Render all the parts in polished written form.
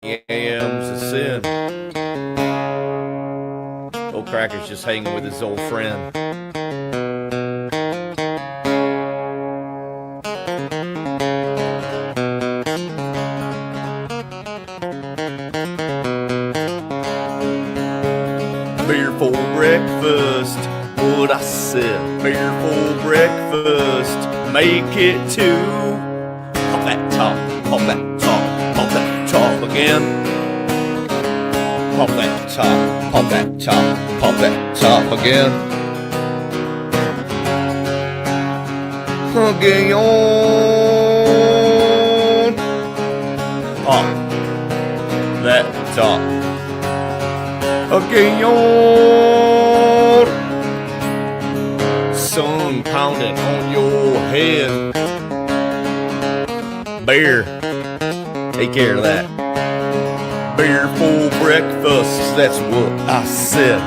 a.m.'s a sin. Old Cracker's just hanging with his old friend. Beer for breakfast, what I said. Beer for breakfast, make it two. Pop that top, pop that top, pop that top again. Pop that top, pop that top, pop that top again. Again, pop that top. Again, sun pounding on your head. Beer, take care of that. Beer for breakfast, that's what I said.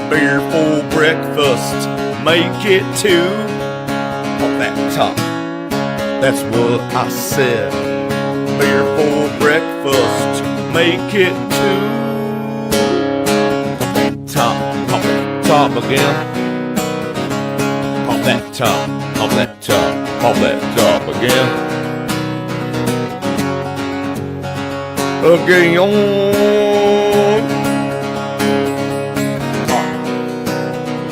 Beer for breakfast, make it two. Pop that top, that's what I said. Beer for breakfast, make it two. Pop that top again. Pop that top, pop that top, pop that top again. Again, pop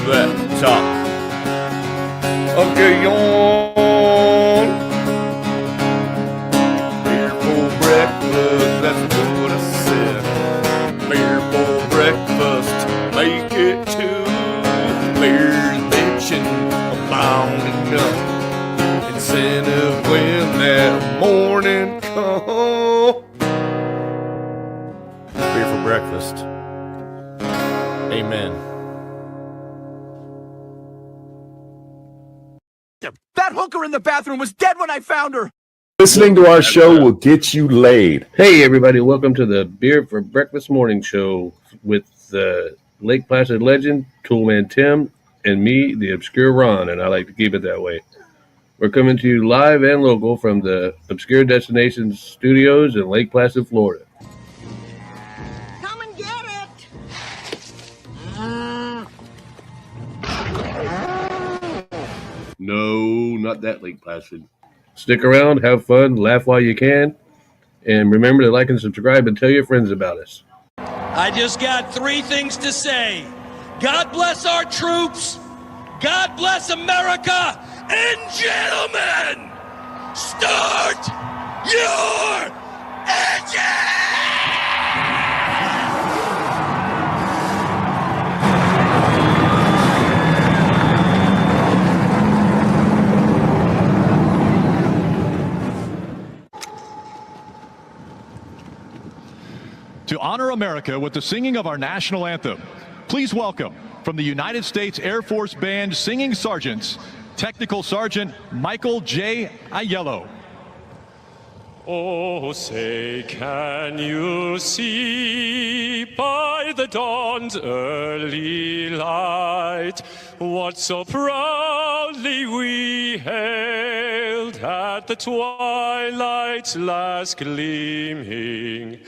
that top. Again, beer for breakfast, that's what I said. Beer for breakfast, make it two. Beer's bitching, abounding up. Incentive when that morning comes. Beer for breakfast. Amen. That hooker in the bathroom was dead when I found her. Listening to our show will get you laid. Hey, everybody. Welcome to the Beer for Breakfast Morning Show with Lake Placid legend, Toolman Tim, and me, the Obscure Ron, and I like to keep it that way. We're coming to you live and local from the Obscure Destinations Studios in Lake Placid, Florida. Come and get it! No, not that Lake Placid. Stick around, have fun, laugh while you can, and remember to like and subscribe and tell your friends about us. I just got three things to say. God bless our troops. God bless America. And gentlemen, start your engine! To honor America with the singing of our national anthem, please welcome from the United States Air Force Band Singing Sergeants, Technical Sergeant Michael J. Aiello. Oh, say, can you see by the dawn's early light what so proudly we hailed at the twilight's last gleaming,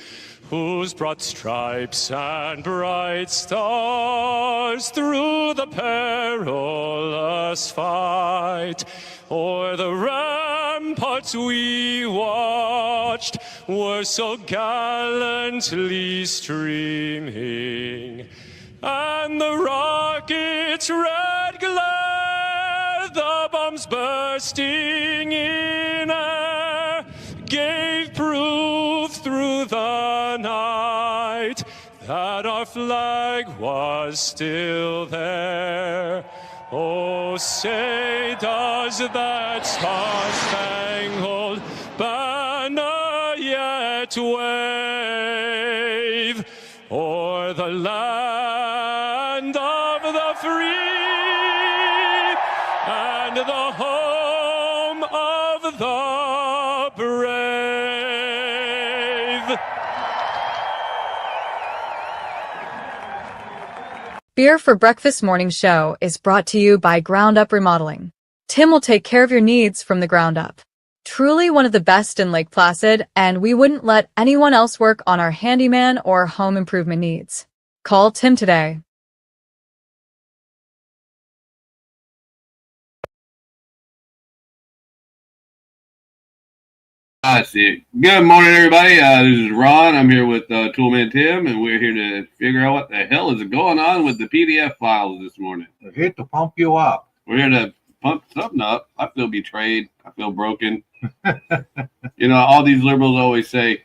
whose broad stripes and bright stars through the perilous fight o'er the ramparts we watched were so gallantly streaming, and the rocket's red glare, the bombs bursting in air, gave proof through the night that our flag was still there. Oh, say, does that star-spangled banner yet wave o'er the land of the free and the home of the brave? Beer for Breakfast Morning Show is brought to you by Ground Up Remodeling. Tim will take care of your needs from the ground up. Truly one of the best in Lake Placid, and we wouldn't let anyone else work on our handyman or home improvement needs. Call Tim today. I see. Good morning, everybody. This is Ron. I'm here with Toolman Tim, and we're here to figure out what the hell is going on with the PDF files this morning. We're here to pump you up. We're here to pump something up. I feel betrayed. I feel broken. All these liberals always say,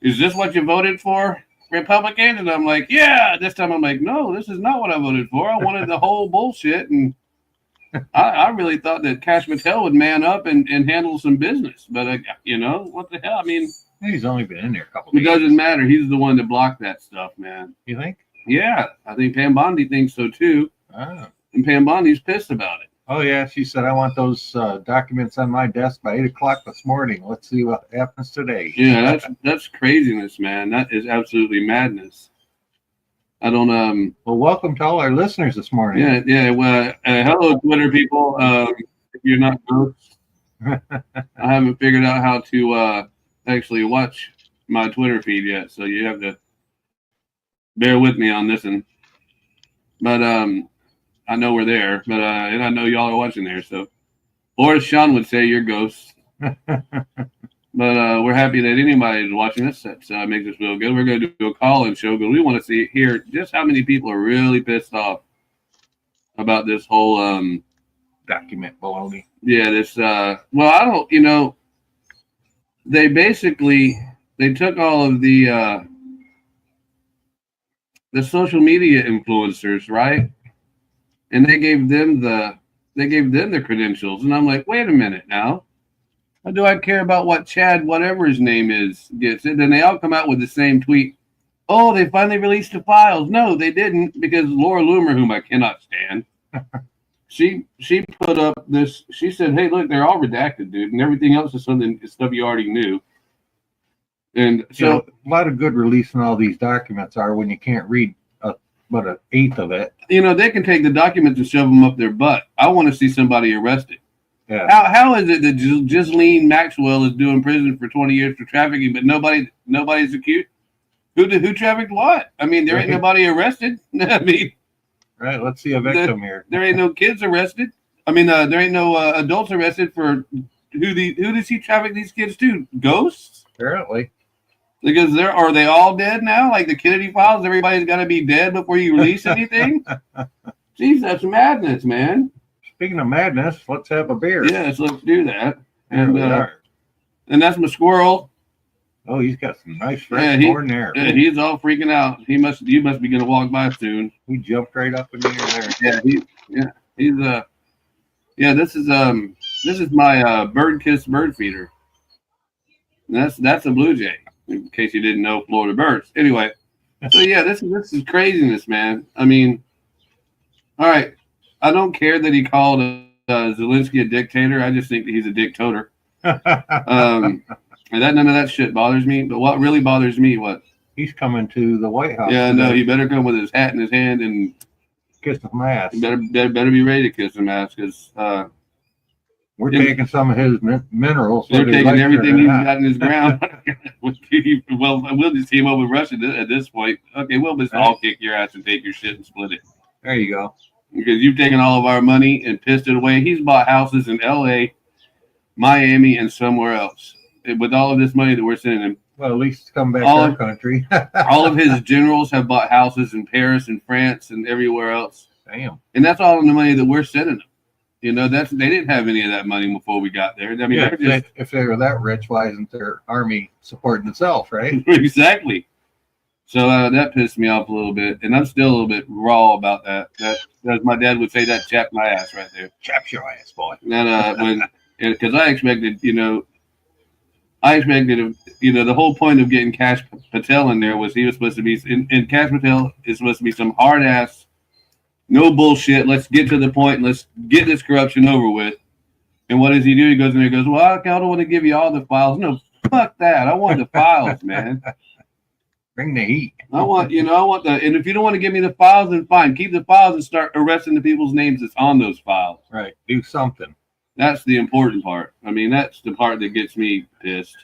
"Is this what you voted for, Republican?" And I'm like, "Yeah." This time I'm like, "No, this is not what I voted for. I wanted the whole bullshit." And I really thought that Cash Patel would man up and handle some business. But, what the hell? I mean, he's only been in there a couple it of days. doesn't matter. He's the one that blocked that stuff, man. You think? Yeah, I think Pam Bondi thinks so, too. Oh. And Pam Bondi's pissed about it. Oh, yeah. She said, I want those documents on my desk by 8 o'clock this morning. Let's see what happens today. Yeah, that's craziness, man. That is absolutely madness. I don't Well, welcome to all our listeners this morning. Yeah. Well, hello, Twitter people. If you're not ghosts, I haven't figured out how to actually watch my Twitter feed yet, so you have to bear with me on this one. But I know we're there, but and I know y'all are watching there. So, or as Sean would say, you're ghosts. But we're happy that anybody is watching us. That makes us feel good. We're going to do a call-in show because we want to hear just how many people are really pissed off about this whole document baloney. Yeah, this. Well, I don't. They took all of the social media influencers, right? And they gave them the credentials, and I'm like, wait a minute now. How do I care about what Chad, whatever his name is, gets it? Then they all come out with the same tweet. Oh, they finally released the files. No, they didn't, because Laura Loomer, whom I cannot stand, she put up this. She said, "Hey, look, they're all redacted, dude, and everything else is stuff you already knew." And so, a lot of good releasing all these documents are when you can't read but an eighth of it. They can take the documents and shove them up their butt. I want to see somebody arrested. Yeah. How is it that Ghislaine Maxwell is doing prison for 20 years for trafficking, but nobody's accused? Who trafficked what? I mean, there ain't nobody arrested. I mean, right. Let's see a victim here. There ain't no kids arrested. I mean, there ain't no adults arrested for who does he traffic these kids to? Ghosts? Apparently. Because are they all dead now? Like the Kennedy files, everybody's got to be dead before you release anything? Jeez, that's madness, man. Speaking of madness, let's have a beer. Yes, let's do that. And and that's my squirrel. Oh, he's got some nice fresh corn there. Yeah, he's all freaking out. You must be gonna walk by soon. He jumped right up in the air there. This is my bird kiss bird feeder. And that's a blue jay, in case you didn't know Florida birds. Anyway, so yeah, this is craziness, man. I mean, all right. I don't care that he called Zelensky a dictator. I just think that he's a dictator. And none of that shit bothers me. But what really bothers me, he's coming to the White House. Yeah, no, he better come with his hat in his hand and kiss some ass. He better be ready to kiss some ass because we're taking some of his minerals. They're taking everything he's got in his ground. Well, we'll just team up with Russia at this point. Okay, we'll just all kick your ass and take your shit and split it. There you go. Because you've taken all of our money and pissed it away. He's bought houses in L.A., Miami, and somewhere else. With all of this money that we're sending him. Well, at least come back to our country. All of his generals have bought houses in Paris and France and everywhere else. Damn. And that's all in the money that we're sending them. They didn't have any of that money before we got there. I mean, if they were that rich, why isn't their army supporting itself, right? Exactly. So that pissed me off a little bit, and I'm still a little bit raw about that. That, as my dad would say, that chapped my ass right there. Chaps your ass, boy. And because I expected, the whole point of getting Cash Patel in there was he was supposed to be, and Cash Patel is supposed to be some hard ass, no bullshit. Let's get to the point. Let's get this corruption over with. And what does he do? He goes in there and goes, well, I don't want to give you all the files. No, fuck that. I want the files, man. Bring the heat. I want and if you don't want to give me the files, then fine. Keep the files and start arresting the people's names that's on those files. Right. Do something. That's the important part. I mean, that's the part that gets me pissed.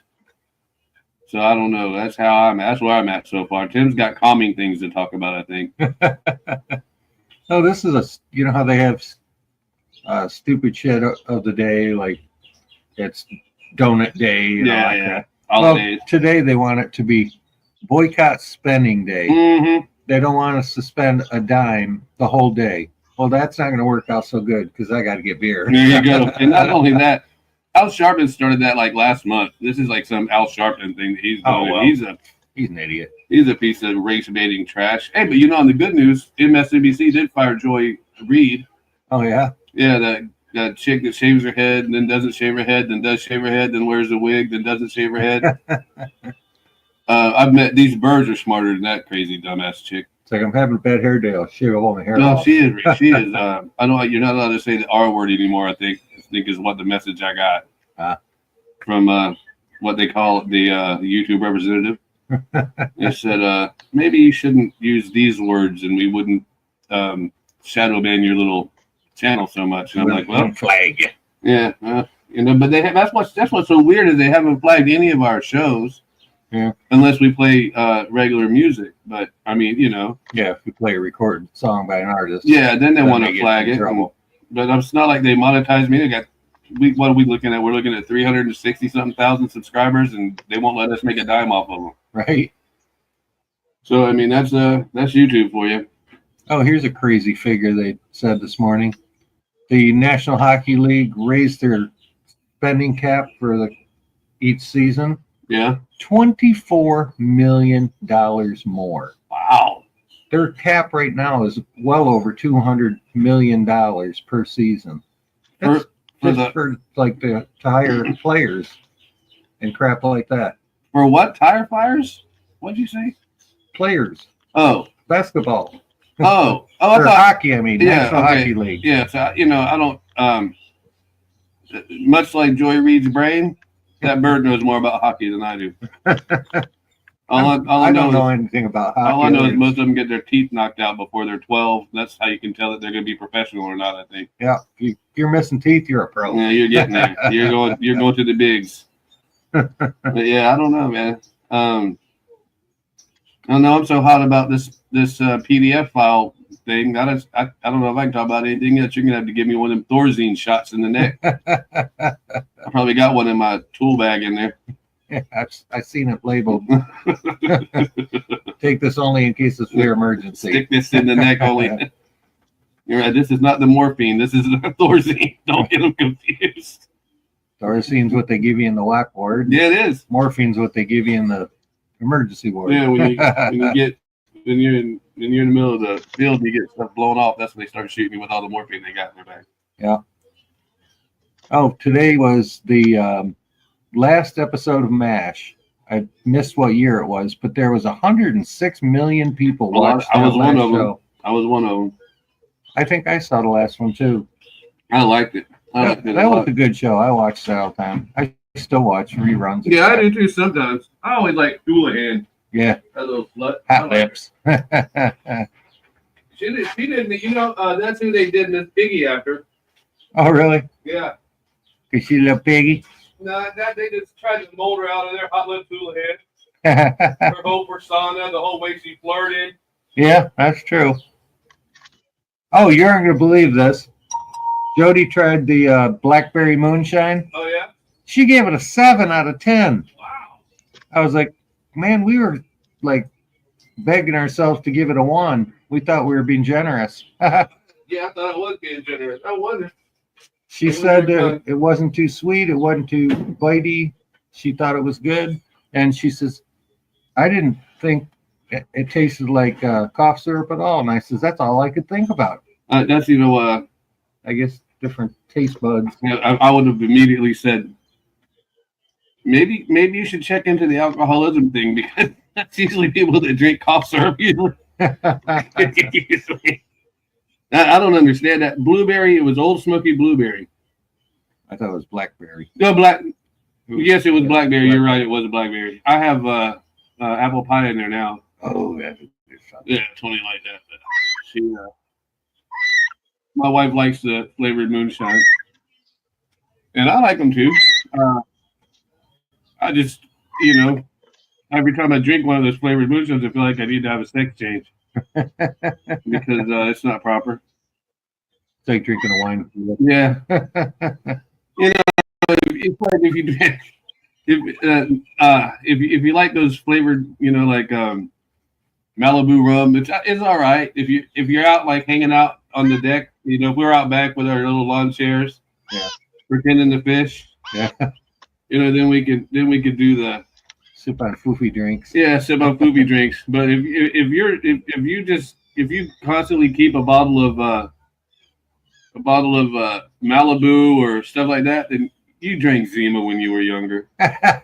So I don't know. That's how I'm. That's where I'm at so far. Tim's got calming things to talk about, I think. No, this is you know how they have stupid shit of the day, like it's donut day and all that crap. Well, today they want it to be boycott spending day. Mm-hmm. They don't want us to spend a dime the whole day. Well, that's not going to work out so good because I got to get beer. There you go. And not only that, Al Sharpton started that like last month. This is like some Al Sharpton thing that he's doing. Oh, well, he's an idiot. He's a piece of race baiting trash. Hey, but you know, on the good news, MSNBC did fire Joy Reid. Oh yeah. Yeah, that chick that shaves her head and then doesn't shave her head, then does shave her head, then wears a wig, then doesn't shave her head. I've met these birds are smarter than that crazy dumbass chick. It's like I'm having a bad hair day. I'll shave all my hair No, off. she is. She is. I don't. You're not allowed to say the R word anymore. I think is what the message I got from what they call the YouTube representative. It said maybe you shouldn't use these words, and we wouldn't shadow ban your little channel so much. And I'm like, well, flag. Yeah, you know, but they have. That's what's so weird is they haven't flagged any of our shows. Yeah. Unless we play regular music, but I mean, you know. Yeah, if we play a recorded song by an artist. Yeah, then they want to flag it. But it's not like they monetize me. They got. What are we looking at? We're looking at 360-something thousand subscribers, and they won't let us make a dime off of them. Right. So I mean, that's YouTube for you. Oh, here's a crazy figure they said this morning. The National Hockey League raised their spending cap for each season. Yeah. $24 million more. Wow. Their cap right now is well over $200 million per season. That's for to hire players and crap like that. For what? Tire fires? What'd you say? Players. Oh. Basketball. Oh. I thought hockey, I mean. Yeah, National Hockey League. Yeah, so, you know, I don't much like Joy Reid's brain, that bird knows more about hockey than I do. I don't know anything about hockey. All I know is most of them get their teeth knocked out before they're 12. That's how you can tell that they're going to be professional or not, I think. Yeah, if you're missing teeth, you're a pro. Yeah, you're getting there. You're going to the bigs. But yeah, I don't know, man. I don't know. I'm so hot about this PDF file thing. I don't know if I can talk about anything else. You're gonna have to give me one of them Thorazine shots in the neck. I probably got one in my tool bag in there. Yeah, I've seen it labeled. Take this only in case of severe emergency. Stick this in the neck only. You're right. This is not the morphine. This is the Thorazine. Don't get them confused. Thorazine's what they give you in the WAC ward. Yeah, it is. Morphine's what they give you in the emergency ward. Yeah, when you're in the middle of the field and you get stuff blown off, that's when they start shooting you with all the morphine they got in their bag. Yeah. Oh, today was the last episode of MASH. I missed what year it was, but there was 106 million people watched. I was one of them. I was one of them. I think I saw the last one too. I liked it. That was a good show. I watched that all the time. I still watch reruns. Yeah, I do too sometimes. I always like Houlihan. Yeah. That little slut. Hot lips. She didn't, you know, that's who they did Miss Piggy after. Oh, really? Yeah. Because she's a little piggy? No, that they just tried to mold her out of there. Hot lips Houlihan. Her whole persona, the whole way she flirted. Yeah, that's true. Oh, you aren't going to believe this. Jody tried the Blackberry Moonshine. Oh, yeah? She gave it a 7 out of 10. Wow. I was like, man, we were like begging ourselves to give it a 1. We thought we were being generous. Yeah, I thought it was being generous. I wonder. She said it wasn't too sweet. It wasn't too bitey. She thought it was good. And she says, I didn't think it tasted like cough syrup at all. And I says, that's all I could think about. That's, you know, I guess different taste buds. I would have immediately said, maybe you should check into the alcoholism thing because that's usually people that drink cough syrup usually. I don't understand that. Blueberry, it was Old Smoky Blueberry. I thought it was blackberry. No, yes, it was blackberry. You're right, it was a blackberry. I have apple pie in there now. Oh, that's a good stuff. Yeah, Tony like that. But my wife likes the flavored moonshine. and I like them too. I just, every time I drink one of those flavored moonshoes, I feel like I need to have a sex change because it's not proper. It's like drinking a wine. Yeah. It's like if you drink, if you like those flavored, like Malibu rum, it's all right. If you're out like hanging out on the deck, if we're out back with our little lawn chairs, pretending to fish, then we could do the sip on foofy drinks. Yeah, sip on foofy drinks. But if you constantly keep a bottle of Malibu or stuff like that, then you drank Zima when you were younger. I'm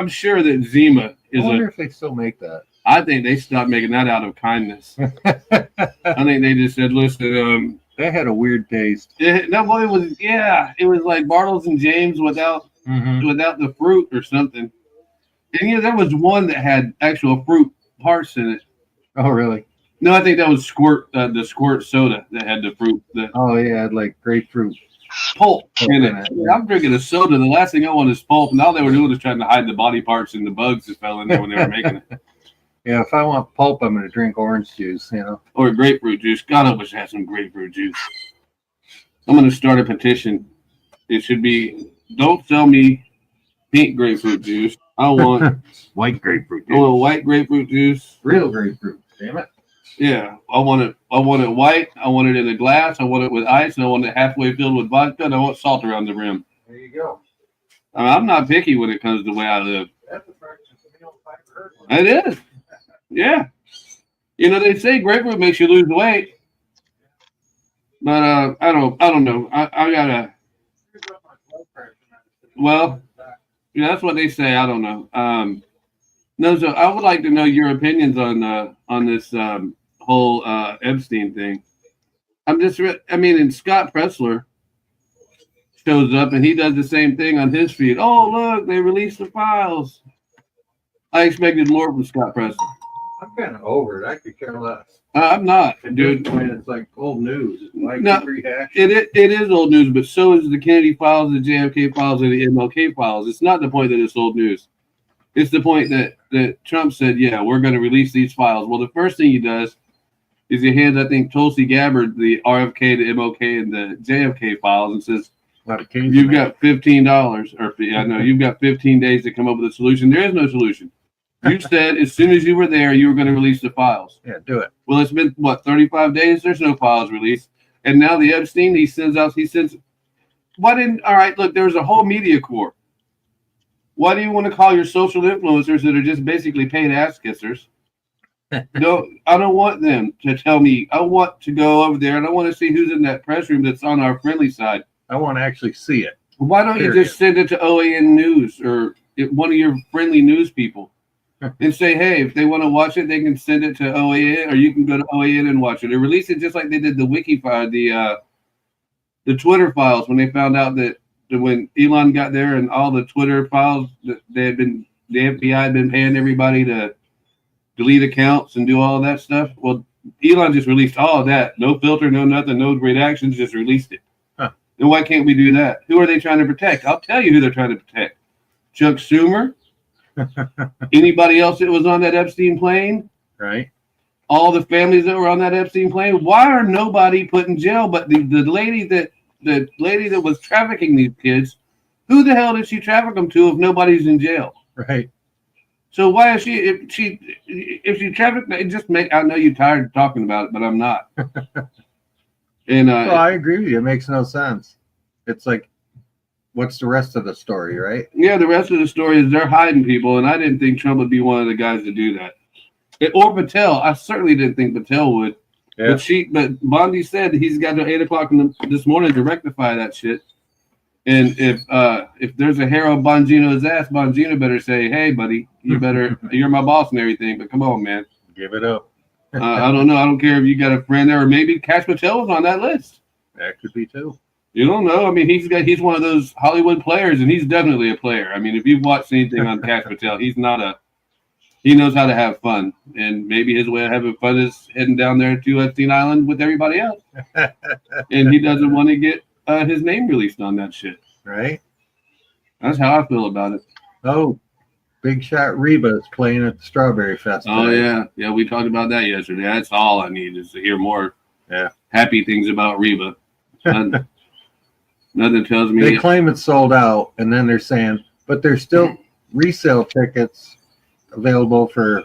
sure that Zima is. I wonder if they still make that. I think they stopped making that out of kindness. I think they just said, "Listen, that had a weird taste." It was like Bartles and James without the fruit or something. And there was one that had actual fruit parts in it. Oh, really? No, I think that was the Squirt soda that had the fruit. Like grapefruit pulp in it. Yeah, I'm drinking a soda. The last thing I want is pulp. And all they were doing is trying to hide the body parts and the bugs that fell in there when they were making it. Yeah, if I want pulp, I'm going to drink orange juice, Or grapefruit juice. God, I wish I had some grapefruit juice. I'm going to start a petition. It should be, don't sell me pink grapefruit juice. I want white grapefruit juice. I want white grapefruit juice. Real grapefruit. Damn it. Yeah, I want it white. I want it in a glass. I want it with ice, and I want it halfway filled with vodka. And I want salt around the rim. There you go. I'm not picky when it comes to the way I live. That's the fraction of meal I've heard. It is. Yeah. They say grapefruit makes you lose weight, but I don't know. I gotta. Well, yeah, that's what they say. I don't know. No, so I would like to know your opinions on this whole Epstein thing. And Scott Pressler shows up and he does the same thing on his feed. Oh, look, they released the files. I expected more from Scott Pressler. I'm kind of over it. I could care less. I'm not, dude. It's like old news. It's like rehash. It is old news, but so is the Kennedy files, the JFK files, and the MLK files. It's not the point that it's old news. It's the point that Trump said, yeah, we're going to release these files. Well, the first thing he does is he hands, I think, Tulsi Gabbard the RFK, the MLK, and the JFK files and says, you've got $15, you've got 15 days to come up with a solution. There is no solution. You said as soon as you were there, you were going to release the files. Yeah, do it. Well, it's been, 35 days? There's no files released. And now the Epstein, all right, look, there's a whole media corps. Why do you want to call your social influencers that are just basically paid ass kissers? No, I don't want them to tell me. I want to go over there and I want to see who's in that press room that's on our friendly side. I want to actually see it. Why don't you just send it to OAN News or one of your friendly news people and say, hey, if they want to watch it, they can send it to OAN or you can go to OAN and watch it. Or release it just like they did the wiki file, the Twitter files when they found out that when Elon got there and all the Twitter files that the FBI had been paying everybody to delete accounts and do all of that stuff. Well, Elon just released all of that. No filter, no nothing, no great actions, just released it. Huh. And why can't we do that? Who are they trying to protect? I'll tell you who they're trying to protect. Chuck Schumer. Anybody else that was on that Epstein plane? Right. All the families that were on that Epstein plane. Why are nobody put in jail but the lady that was trafficking these kids? Who the hell did she traffic them to if nobody's in jail? Right. So why is if she trafficked? I know you're tired of talking about it, but I'm not. And well, I agree with you. It makes no sense. It's like, what's the rest of the story, right? Yeah, the rest of the story is they're hiding people, and I didn't think Trump would be one of the guys to do that. Or Patel. I certainly didn't think Patel would. Yeah. But Bondi said he's got till 8 o'clock this morning to rectify that shit. And if there's a hair on Bongino's ass, Bongino better say, "Hey, buddy, you're my boss and everything, but come on, man, give it up." I don't know. I don't care if you got a friend there, or maybe Cash Patel was on that list. That could be too. You don't know. I mean, he's one of those Hollywood players, and he's definitely a player. I mean, if you've watched anything on Cash Patel, he knows how to have fun, and maybe his way of having fun is heading down there to Epstein Island with everybody else, and he doesn't want to get his name released on that shit. Right? That's how I feel about it. Oh, Big Shot Reba is playing at the Strawberry Fest. Oh today. yeah, we talked about that yesterday. That's all I need is to hear more happy things about Reba. Nothing tells me They claim it's sold out, and then they're saying, but there's still resale tickets available for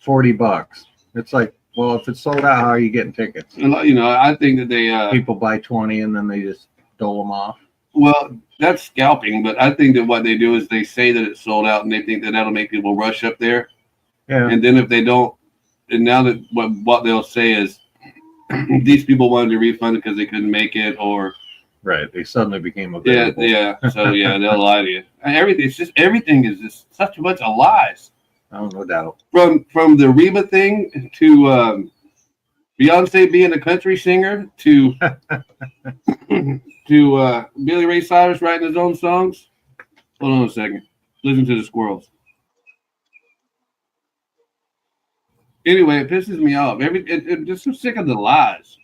$40. It's like, well, if it's sold out, how are you getting tickets? You know, I think that they people buy 20 and then they just dole them off. Well, that's scalping, but I think that what they do is they say that it's sold out, and they think that that'll make people rush up there. Yeah. And then if they don't, and now that what they'll say is these people wanted to refund it because they couldn't make it, or right, they suddenly became available. Yeah. So yeah, they'll lie to you. And everything is just such a bunch of lies. Oh, no doubt. From the Reba thing to Beyonce being a country singer to to Billy Ray Cyrus writing his own songs. Hold on a second. Listen to the squirrels. Anyway, it pisses me off. Just so sick of the lies.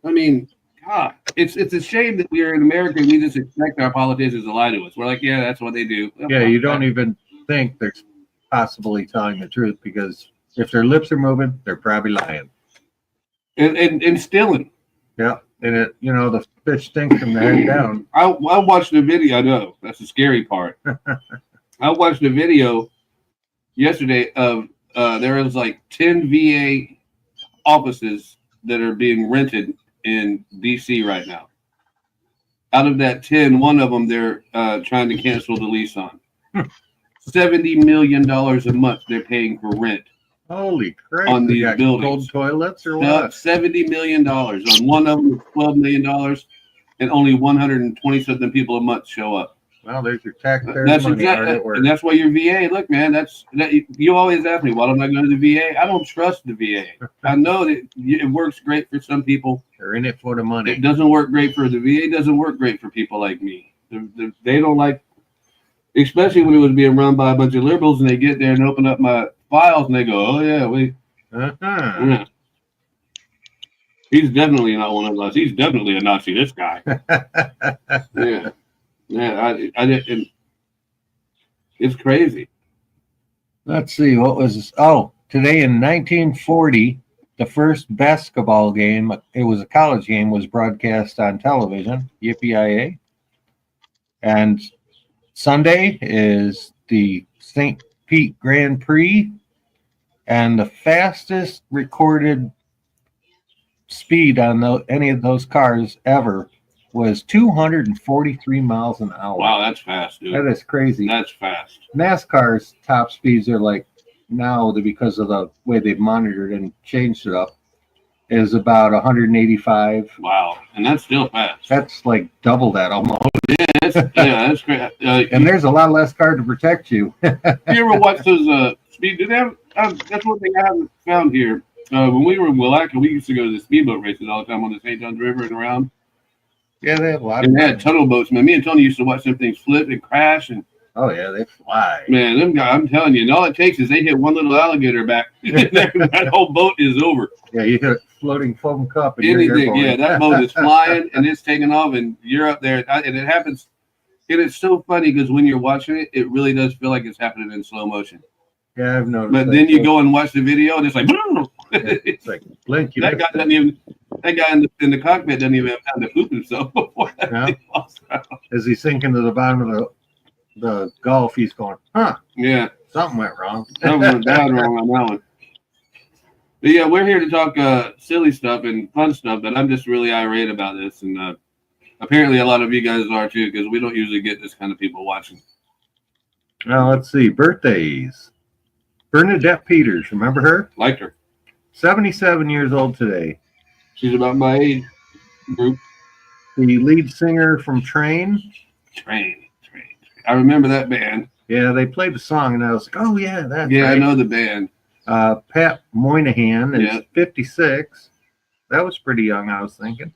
I mean, God, it's a shame that we are in America and we just expect our politicians to lie to us. We're like, yeah, that's what they do. Yeah, you don't even think they're possibly telling the truth, because if their lips are moving, they're probably lying. And stealing. Yeah, and the fish stinks from the head down. I watched the video. I know that's the scary part. I watched a video yesterday of there was like 10 VA offices that are being rented in DC right now. Out of that 10, one of them they're trying to cancel the lease on. $70 million a month they're paying for rent. Holy crap! On these buildings, gold toilets or what? $70 million on one of them. $12 million, and only 120 something people a month show up. Well, there's your taxpayers' That's money. exactly, and that's why your VA. Look, man, you always ask me, why don't I go to the VA? I don't trust the VA. I know that it works great for some people. They're in it for the money. It doesn't work great for the VA. Doesn't work great for people like me. They don't like, especially when it was being run by a bunch of liberals, and they get there and open up my files and they go, oh yeah, yeah. He's definitely not one of us. He's definitely a Nazi, this guy. I didn't. It's crazy. Let's see, what was this? Oh, today in 1940, the first basketball game, it was a college game, was broadcast on television. Yippee-yi-yay. And Sunday is the St. Pete Grand Prix, and the fastest recorded speed on any of those cars ever was 243 miles an hour. Wow, that's fast, dude. That is crazy. That's fast. NASCAR's top speeds are like now, because of the way they've monitored and changed it up, is about 185. Wow, and that's still fast. That's like double that almost. That's great. And there's a lot less car to protect you. You ever watch those speed? Do they have? That's one thing I haven't found here. When we were in Willaca, we used to go to the speedboat races all the time on the St. Johns River and around. Yeah, they have a lot. And they had tunnel boats, man. Me and Tony used to watch them things flip and crash, and oh yeah, they fly. Man, them guys, I'm telling you, and all it takes is they hit one little alligator back, that whole boat is over. Yeah, you hit a floating foam cup. And anything, yeah, that boat is flying and it's taking off, and you're up there, and it happens. And it's so funny because when you're watching it, it really does feel like it's happening in slow motion. Yeah, I've noticed. But then you go and watch the video, and it's like, it's like blink. That guy doesn't even. That guy in the cockpit doesn't even have time to poop himself before that thing falls out. As he's sinking to the bottom of the Gulf, he's going, huh? Yeah, something went wrong. Something went bad wrong on that one. But yeah, we're here to talk silly stuff and fun stuff, but I'm just really irate about this, and apparently a lot of you guys are too, because we don't usually get this kind of people watching. Now let's see, birthdays. Bernadette Peters, remember her? Liked her. 77 years old today. She's about my age group. The lead singer from Train. Train. I remember that band. Yeah, they played the song, and I was like, oh yeah, that's yeah, right. I know the band. Pat Moynihan is 56. That was pretty young, I was thinking.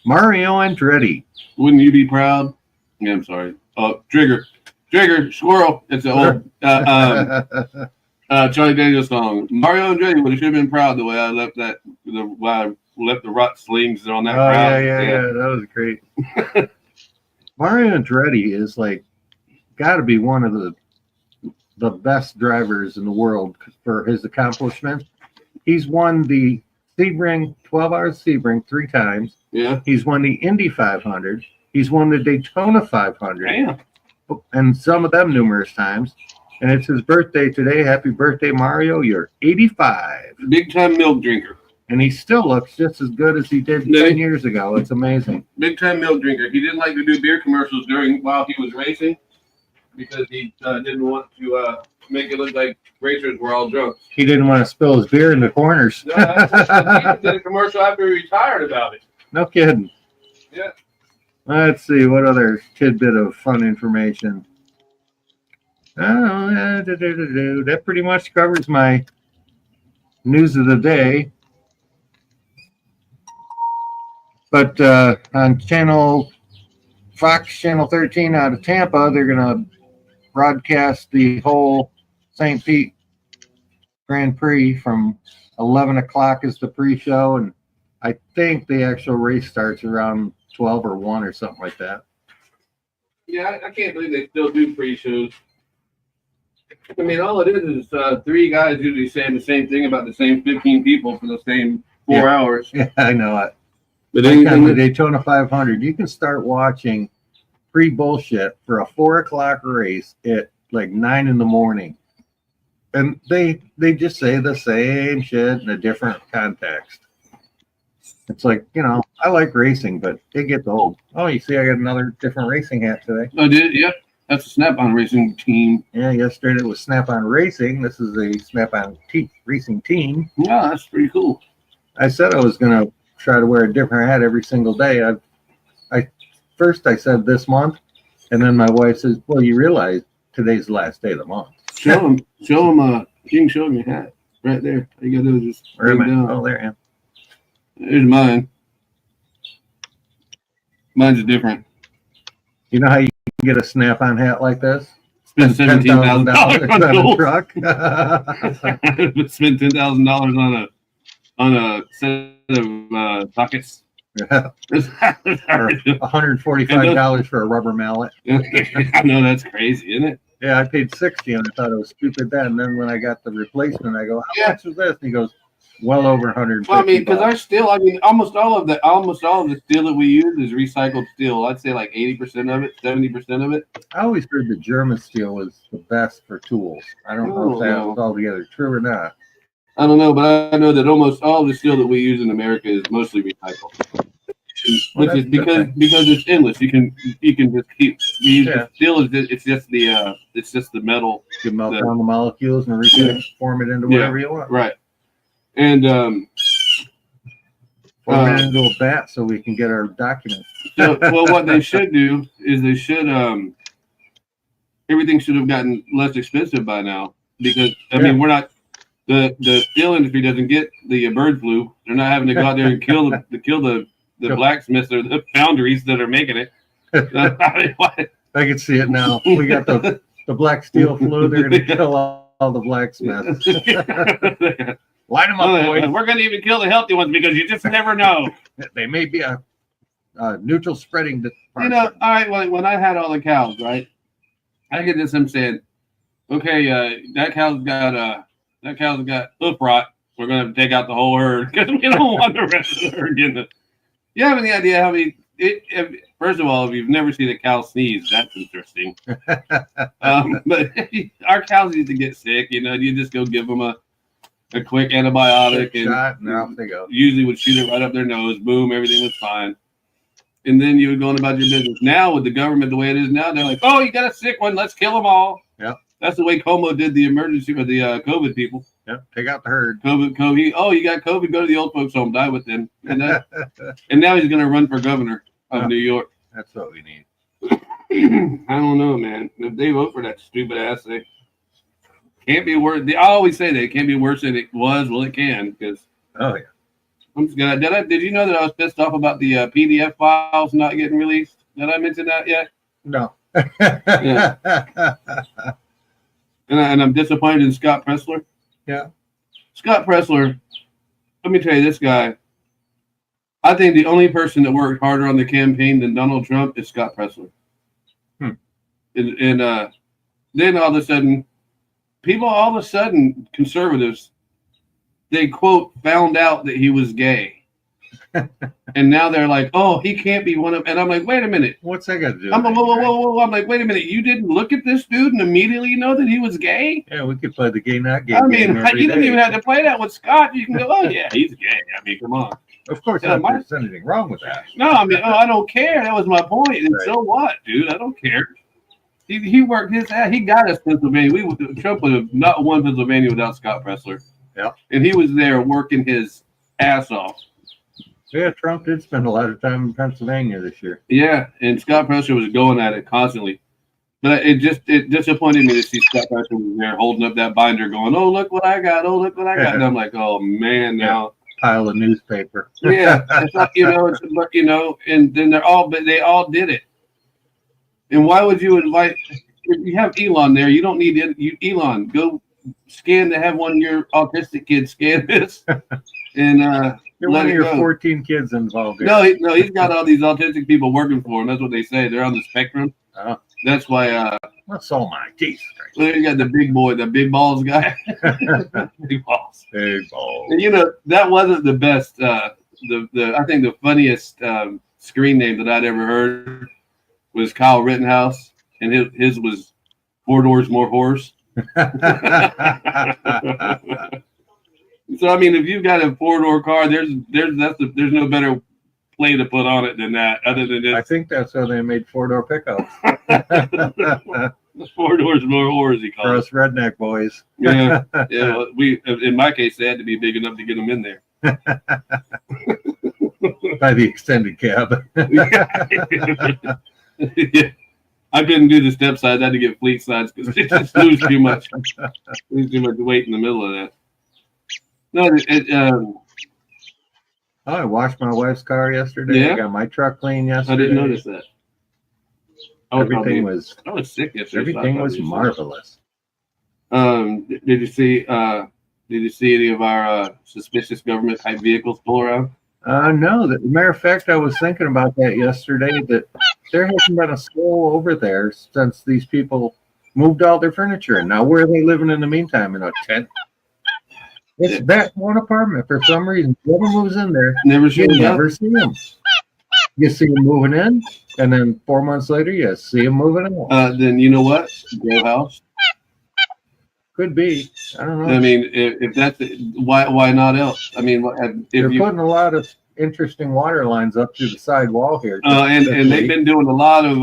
Mario Andretti. Wouldn't you be proud? Yeah, I'm sorry. Oh, Trigger, Squirrel. It's an old Charlie Daniels song. Mario Andretti would have been proud the way I left that. left the rut slings on that Oh crowd. yeah, that was great. Mario Andretti is like got to be one of the best drivers in the world for his accomplishments. He's won the Sebring 12 Hours Sebring 3 times. Yeah. He's won the Indy 500. He's won the Daytona 500. Damn. And some of them numerous times. And it's his birthday today. Happy birthday, Mario. You're 85. Big time milk drinker. And he still looks just as good as he did 10 years ago. It's amazing. Big time milk drinker. He didn't like to do beer commercials while he was racing because he didn't want to make it look like racers were all drunk. He didn't want to spill his beer in the corners. No, he did a commercial after he retired about it. No kidding. Yeah. Let's see what other tidbit of fun information. Oh, that pretty much covers my news of the day. But on Fox Channel 13 out of Tampa, they're going to broadcast the whole St. Pete Grand Prix from 11 o'clock is the pre-show, and I think the actual race starts around 12 or 1 or something like that. Yeah, I can't believe they still do pre-shows. I mean, all it is 3 guys usually saying the same thing about the same 15 people for the same 4 hours. Yeah, I know it. But Like on anything the Daytona 500, you can start watching pre-bullshit for a 4 o'clock race at like 9 in the morning. And they just say the same shit in a different context. It's like, I like racing, but it gets old. Oh, you see, I got another different racing hat today. Oh, did it? Yep. That's a Snap-on Racing team. Yeah, yesterday it was Snap-on Racing. This is a Snap-on Racing team. Yeah, that's pretty cool. I said I was going to try to wear a different hat every single day. First I said this month, and then my wife says, well, you realize today's the last day of the month. Show them. You can show them your hat right there. All you got to do is just Where am I? down. Oh, there I am. Here's mine. Mine's different. You know how you can get a Snap-on hat like this? Spend $17,000 on a truck. Spend $10,000 on a set of sockets. Yeah. Or $145 for a rubber mallet. I know, that's crazy, isn't it? Yeah, I paid $60 and I thought it was stupid then. And then when I got the replacement, I go, how much was this? And he goes, well over $150. Well, I mean, because almost all of the steel that we use is recycled steel. I'd say like 80% of it, 70% of it. I always heard the German steel was the best for tools. I don't know if that was altogether true or not. I don't know, but I know that almost all the steel that we use in America is mostly recycled. Which is because it's endless. You can just keep using steel. It's just the metal. You melt down the molecules and reform it into whatever you want. Right. And form it into a bat so we can get our documents. So, well, what they should do is everything should have gotten less expensive by now, because I mean we're not. The steel industry doesn't get the bird flu. They're not having to go out there and kill the blacksmiths or the foundries that are making it. I can see it now. We got the black steel flu. They're going to kill all the blacksmiths. Line them up, boys. We're going to even kill the healthy ones because you just never know. They may be a neutral spreading. All right. Well, when I had all the cows, right, I get this. I'm saying, okay, that cow's got hoof rot. We're going to have to take out the whole herd because we don't want the rest of the herd getting it. You have any idea how many? First of all, if you've never seen a cow sneeze, that's interesting. But our cows need to get sick. You just go give them a quick antibiotic and off they go. Usually would shoot it right up their nose. Boom, everything was fine. And then you would go on about your business. Now with the government the way it is now, they're like, oh, you got a sick one, let's kill them all. Yeah. That's the way Como did the emergency with the COVID people. Yeah, take out the herd. COVID. Oh, you got COVID? Go to the old folks' home, die with them. And now he's going to run for governor of New York. That's what we need. I don't know, man. If they vote for that stupid ass, they can't be worse. I always say that it can't be worse than it was. Well, it can, because. Oh yeah. I'm just gonna. Did you know that I was pissed off about the PDF files not getting released? Did I mention that yet? No. Yeah. And I'm disappointed in Scott Pressler. Yeah. Scott Pressler, let me tell you, this guy, I think the only person that worked harder on the campaign than Donald Trump is Scott Presler. And then all of a sudden, conservatives, they quote found out that he was gay. And now they're like, oh, he can't be one of, and I'm like, wait a minute. What's that got to do? I'm like, whoa. I'm like, wait a minute. You didn't look at this dude and immediately know that he was gay? Yeah, we could play the gay, not gay. I mean, game every you didn't day. even have to play that with Scott. You can go, oh, yeah, he's gay. I mean, come on. Of course, Yeah, there's anything wrong with that. No, I mean, I don't care. That was my point. And Right. so what, dude? I don't care. He worked his ass. He got us Pennsylvania. Trump would have not won Pennsylvania without Scott Presler. Yeah. And he was there working his ass off. Yeah, Trump did spend a lot of time in Pennsylvania this year. Yeah, and Scott Presler was going at it constantly. But it disappointed me to see Scott Presler was there holding up that binder going, oh, look what I got. Oh, look what I got. And I'm like, oh, man, now. Pile of newspaper. Yeah, it's like, and then they all did it. And why would you invite, if you have Elon there, you don't need Elon, go scan to have one of your autistic kids scan this and You're let one of it your go. 14 kids involved here. No, he's got all these autistic people working for him. That's what they say. They're on the spectrum. Oh. That's why. That's all my teeth. Well, you got the big boy, the big balls guy. Big balls. Big balls. And that wasn't the best. I think the funniest screen name that I'd ever heard was Kyle Rittenhouse, and his was 4 Doors More Horse. So I mean, if you've got a 4-door car, there's no better play to put on it than that. Other than just, I think that's how they made 4-door pickups. 4 Doors More Horse, he For called us redneck boys. it. Yeah. Well, in my case, they had to be big enough to get them in there. By the extended cab. Yeah. I couldn't do the step sides. I had to get fleet sides because it just lose too much. Lose too much weight in the middle of that. No, I washed my wife's car yesterday. Yeah? I got my truck clean yesterday. I didn't notice that. Everything was I was sick yesterday. everything was marvelous. Did you see any of our suspicious government type vehicles pull around? No, as a matter of fact, I was thinking about that yesterday, that there hasn't been a soul over there since these people moved all their furniture. And now where are they living in the meantime? In a tent? It's that one apartment for some reason. Whoever moves in there, Never you shows up. never see them. You see them moving in, and then 4 months later, you see them moving out. Then you know what? Grow house. Could be. I don't know. I mean, if that's why not else? I mean, They're if you putting a lot of interesting water lines up through the side wall here. and they've been doing a lot of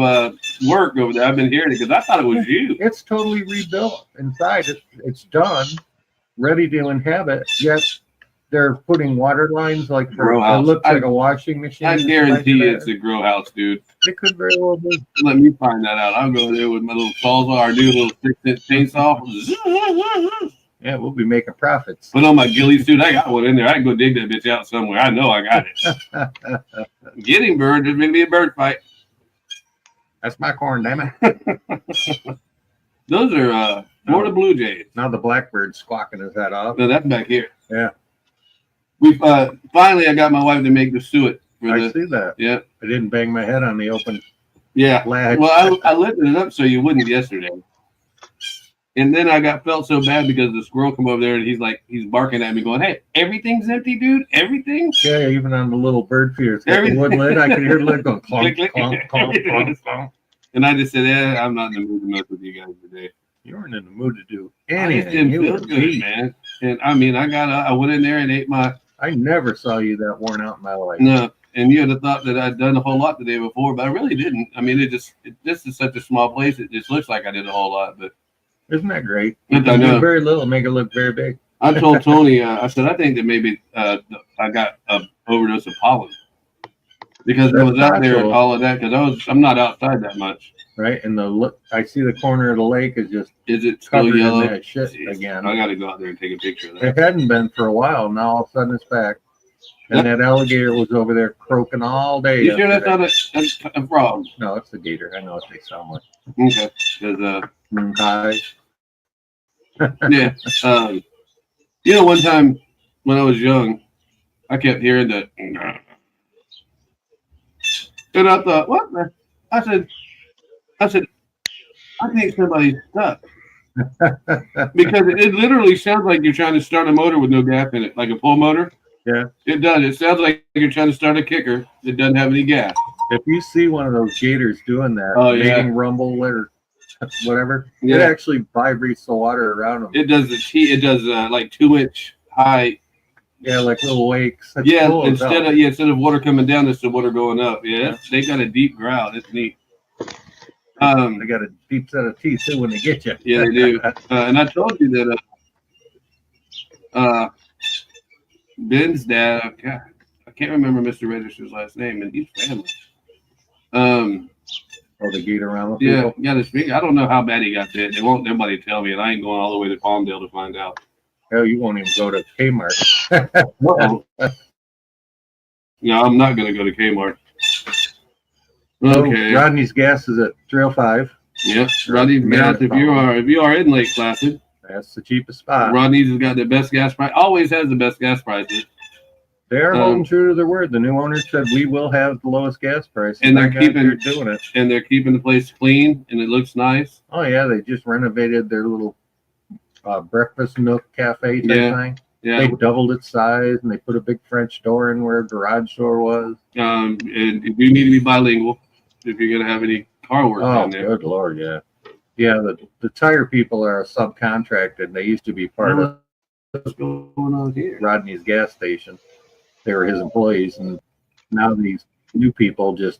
work over there. I've been hearing it because I thought it was you. It's totally rebuilt inside. It's done, ready to inhabit. Yet they're putting water lines like Grow it house. looks like a washing machine. I guarantee it's a grow house, dude. It could very well be. Let me find that out. I'll go there with my little sawzall, our new little 6-inch chainsaw. Yeah, we'll be making profits. Put on my ghillie suit. I got one in there. I can go dig that bitch out somewhere. I know I got it. Get him, bird. There's going to be a bird fight. That's my corn, damn it. Those are Florida Blue Jays. Now the blackbird's squawking his head off. No, that's back here. Yeah. We finally, I got my wife to make the suet. I see that. Yeah. I didn't bang my head on the open Yeah. latch. Well, I lifted it up so you wouldn't yesterday. And then I felt so bad because the squirrel come over there and he's barking at me going, hey, everything's empty, dude. Everything? Yeah, even on the little bird feeder, it's got the Everything. wood lid. I could hear the lid going clunk, Click, clunk, click. clunk, clunk, clunk. And I just said, I'm not in the mood to mess with you guys today. You weren't in the mood to do I just anything. didn't You feel were good, beat. man. And I mean, I went in there and ate my, I never saw you that worn out in my life. no. And you would have thought that I'd done a whole lot the day before, but I really didn't. I mean, this is such a small place. It just looks like I did a whole lot, but Isn't that great? Yes, You I can do know. very little, make it look very big. I told Tony, I said, I think that maybe I got an overdose of pollen because I was out there and all of that because I'm not outside that much. Right, and I see the corner of the lake is just Is it still covered yellow? in that shit Jeez, again. I got to go out there and take a picture of that. It hadn't been for a while. Now all of a sudden it's back, and that alligator was over there croaking all day. You sure that's yesterday. not a frog? No, it's a gator. I know what they sound like. Okay, because Hi. yeah, one time when I was young, I kept hearing that And I thought, what? I said, I think somebody's stuck. Because it literally sounds like you're trying to start a motor with no gas in it, like a pull motor. Yeah. It does. It sounds like you're trying to start a kicker that doesn't have any gas. If you see one of those gators doing that, making rumble or whatever, it actually vibrates the water around them. It does it does like 2-inch high. Yeah, like little wakes. That's Yeah, cool instead of water coming down, it's the water going up. Yeah, they got a deep growl. It's neat. They got a deep set of teeth too when they get you. Yeah, they do. And I told you that Ben's dad. I can't remember Mr. Register's last name, and he's family. Or the gator around the people. Yeah, this big. I don't know how bad he got bit. They won't. Nobody tell me, and I ain't going all the way to Palmdale to find out. Hell, you won't even go to Kmart. No, I'm not going to go to Kmart. Okay. Rodney's Gas is at 305. Yep, Rodney's Gas. If you are in Lake Placid, that's the cheapest spot. Rodney's has got the best gas price. Always has the best gas prices. They're holding true to their word. The new owner said we will have the lowest gas price, and they're doing it. And they're keeping the place clean, and it looks nice. Oh yeah, they just renovated their little breakfast nook cafe type thing. Yeah, they doubled its size, and they put a big French door in where a garage door was. And you need to be bilingual if you're going to have any car work down there. Good Lord, yeah. Yeah, the tire people are subcontracted. They used to be part of what's going on here. Rodney's gas station. They were his employees, and now these new people just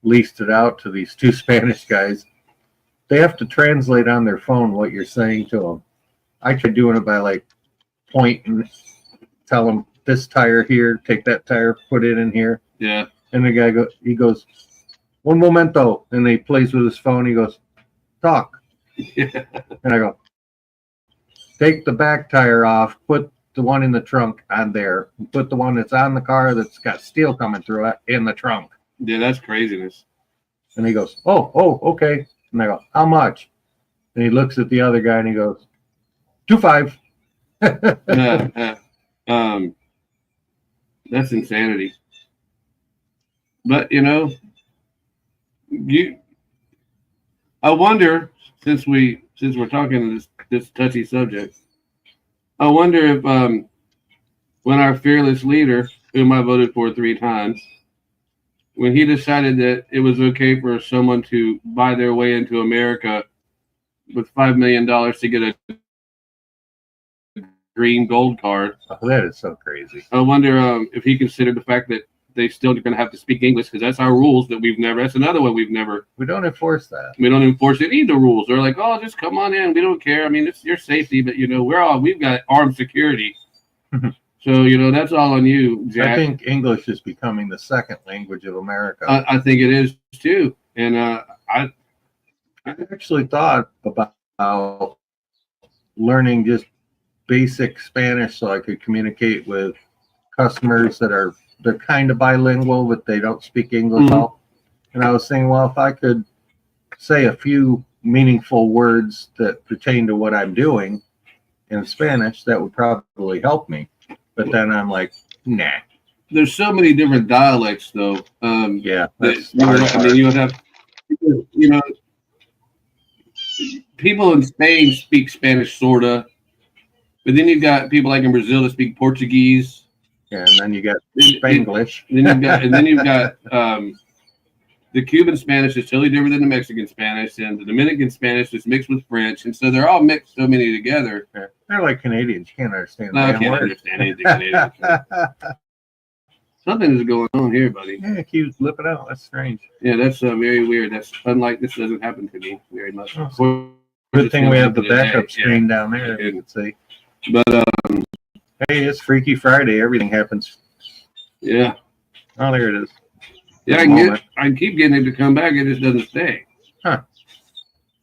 leased it out to these two Spanish guys. They have to translate on their phone what you're saying to them. I tried doing it by like point and tell them this tire here, take that tire, put it in here. Yeah. And the guy goes, "Un momento," and he plays with his phone. He goes, "Talk." Yeah. And I go, "Take the back tire off, put the one in the trunk on there, put the one that's on the car that's got steel coming through it in the trunk." Yeah, that's craziness. And he goes, oh, okay. And I go, "How much?" And he looks at the other guy and he goes, $2.5. That's insanity. But I wonder, since we're talking this touchy subject, I wonder if when our fearless leader, whom I voted for 3 times, when he decided that it was okay for someone to buy their way into America with $5 million to get a green gold card. Oh, that is so crazy. I wonder if he considered the fact that they still going to have to speak English, because that's our rules that that's another one we don't enforce that. We don't enforce any of the rules. They're like, oh, just come on in. We don't care. I mean, it's your safety, but we've got armed security. So, that's all on you, Jack. I think English is becoming the second language of America. I think it is too. And I actually thought about learning just basic Spanish so I could communicate with customers they're kind of bilingual, but they don't speak English well. And I was saying, well, if I could say a few meaningful words that pertain to what I'm doing in Spanish, that would probably help me. But then I'm like, nah. There's so many different dialects, though. Yeah. You would have, people in Spain speak Spanish, sorta. But then you've got people like in Brazil that speak Portuguese. Yeah, and then you got Spanglish. And then you've got the Cuban Spanish is totally different than the Mexican Spanish, and the Dominican Spanish is mixed with French, and so they're all mixed so many together. Yeah. They're like Canadians. You can't understand. No, I can't understand anything Canadian. Something is going on here, buddy. Yeah, it keeps flipping out. That's strange. Yeah, that's very weird. That's unlike this. Doesn't happen to me very much. Oh, good thing we have the backup screen down there. You can see. But hey, it's Freaky Friday. Everything happens. Yeah. Oh, there it is. Yeah, I can keep getting it to come back. It just doesn't stay. Huh.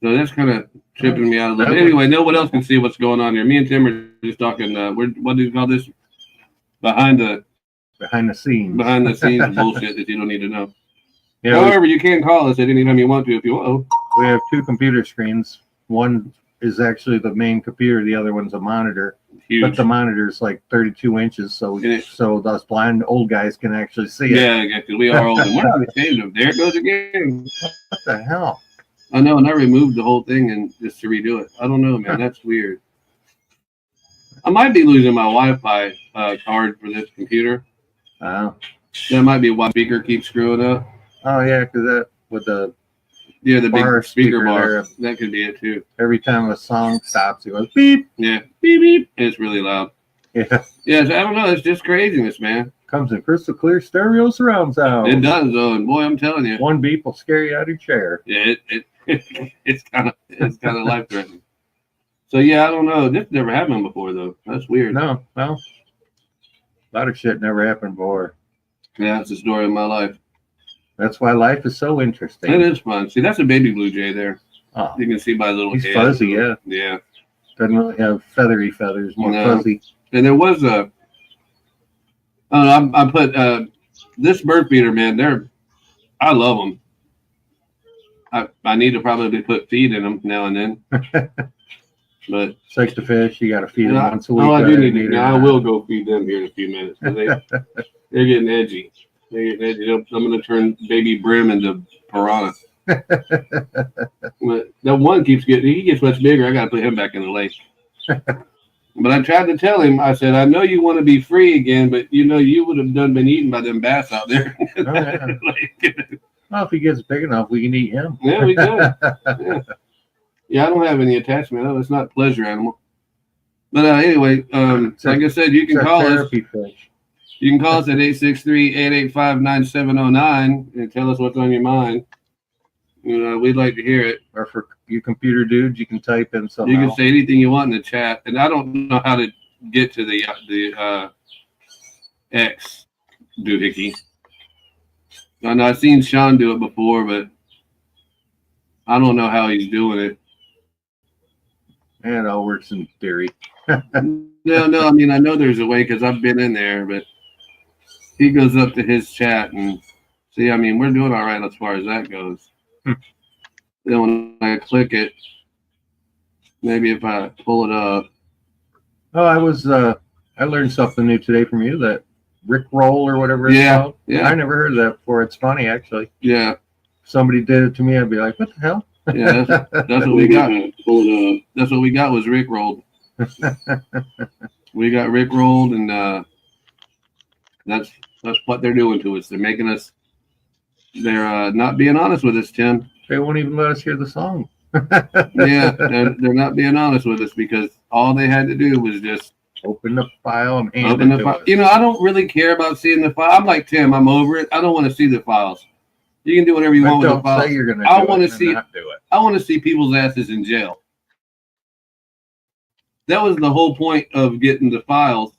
So that's kind of tripping me out a little bit. Anyway, no one else can see what's going on here. Me and Tim are just talking. What do you call this? Behind the scenes bullshit that you don't need to know. Yeah, however, you can call us at any time you want to if you want. We have 2 computer screens. One is actually the main computer. The other one's a monitor. Huge. But the monitor is like 32 inches, so those blind old guys can actually see it. Yeah, because we are old and we're not ashamed of it. There it goes again. What the hell? I know, and I removed the whole thing and just to redo it. I don't know, man. That's weird. I might be losing my Wi-Fi card for this computer. Wow. That might be why speaker keeps screwing up. Oh yeah, because that with the the big speaker bar. there. That could be it too. Every time a song stops, it goes beep. Yeah, beep beep. And it's really loud. Yeah. Yeah, I don't know. It's just craziness, man. Comes in crystal clear stereo surround sound. It does, though, and boy, I'm telling you, one beep will scare you out of your chair. Yeah, it's kind of life threatening. So yeah, I don't know. This never happened before, though. That's weird. No, well, a lot of shit never happened before. Yeah, it's the story of my life. That's why life is so interesting. It is fun. See, that's a baby blue jay there. Oh, you can see by the little he's head. fuzzy, yeah. Yeah. Doesn't really have feathery feathers, more fuzzy. And there was a. I don't know. I put this bird feeder, man. I love them. I need to probably put feed in them now and then. But it's like the fish. You got to feed them once a week. Oh, I do need to. Now I will go feed them here in a few minutes. They're getting edgy. I'm going to turn baby brim into piranha. But that one keeps he gets much bigger. I got to put him back in the lake. But I tried to tell him, I said, I know you want to be free again, but you would have been eaten by them bass out there. Oh, yeah. Well, if he gets big enough, we can eat him. Yeah, we do. Yeah, I don't have any attachment. Oh, it's not a pleasure animal. But anyway, like I said, you can call us. Fish. You can call us at 863-885-9709 and tell us what's on your mind. We'd like to hear it. Or for you computer dudes, you can type in something. You can say anything you want in the chat. And I don't know how to get to the X doohickey. I know I've seen Sean do it before, but I don't know how he's doing it. And it all works in theory. No. I mean, I know there's a way because I've been in there, but he goes up to his chat and see. I mean, we're doing all right as far as that goes. Then when I click it, maybe if I pull it up. Oh, I learned something new today from you. That Rick roll or whatever it's called. Yeah. I never heard of that before. It's funny actually. Yeah. If somebody did it to me, I'd be like, what the hell? Yeah, that's what we got. That's what we got was Rick rolled. We got Rick rolled, and that's what they're doing to us. They're making us. They're not being honest with us, Tim. They won't even let us hear the song. Yeah, they're not being honest with us because all they had to do was just open the file and hand it to us. I don't really care about seeing the file. I'm like Tim. I'm over it. I don't want to see the files. You can do whatever you want with the files. Say you're gonna I want to see. Not do it. I want to see people's asses in jail. That was the whole point of getting the files,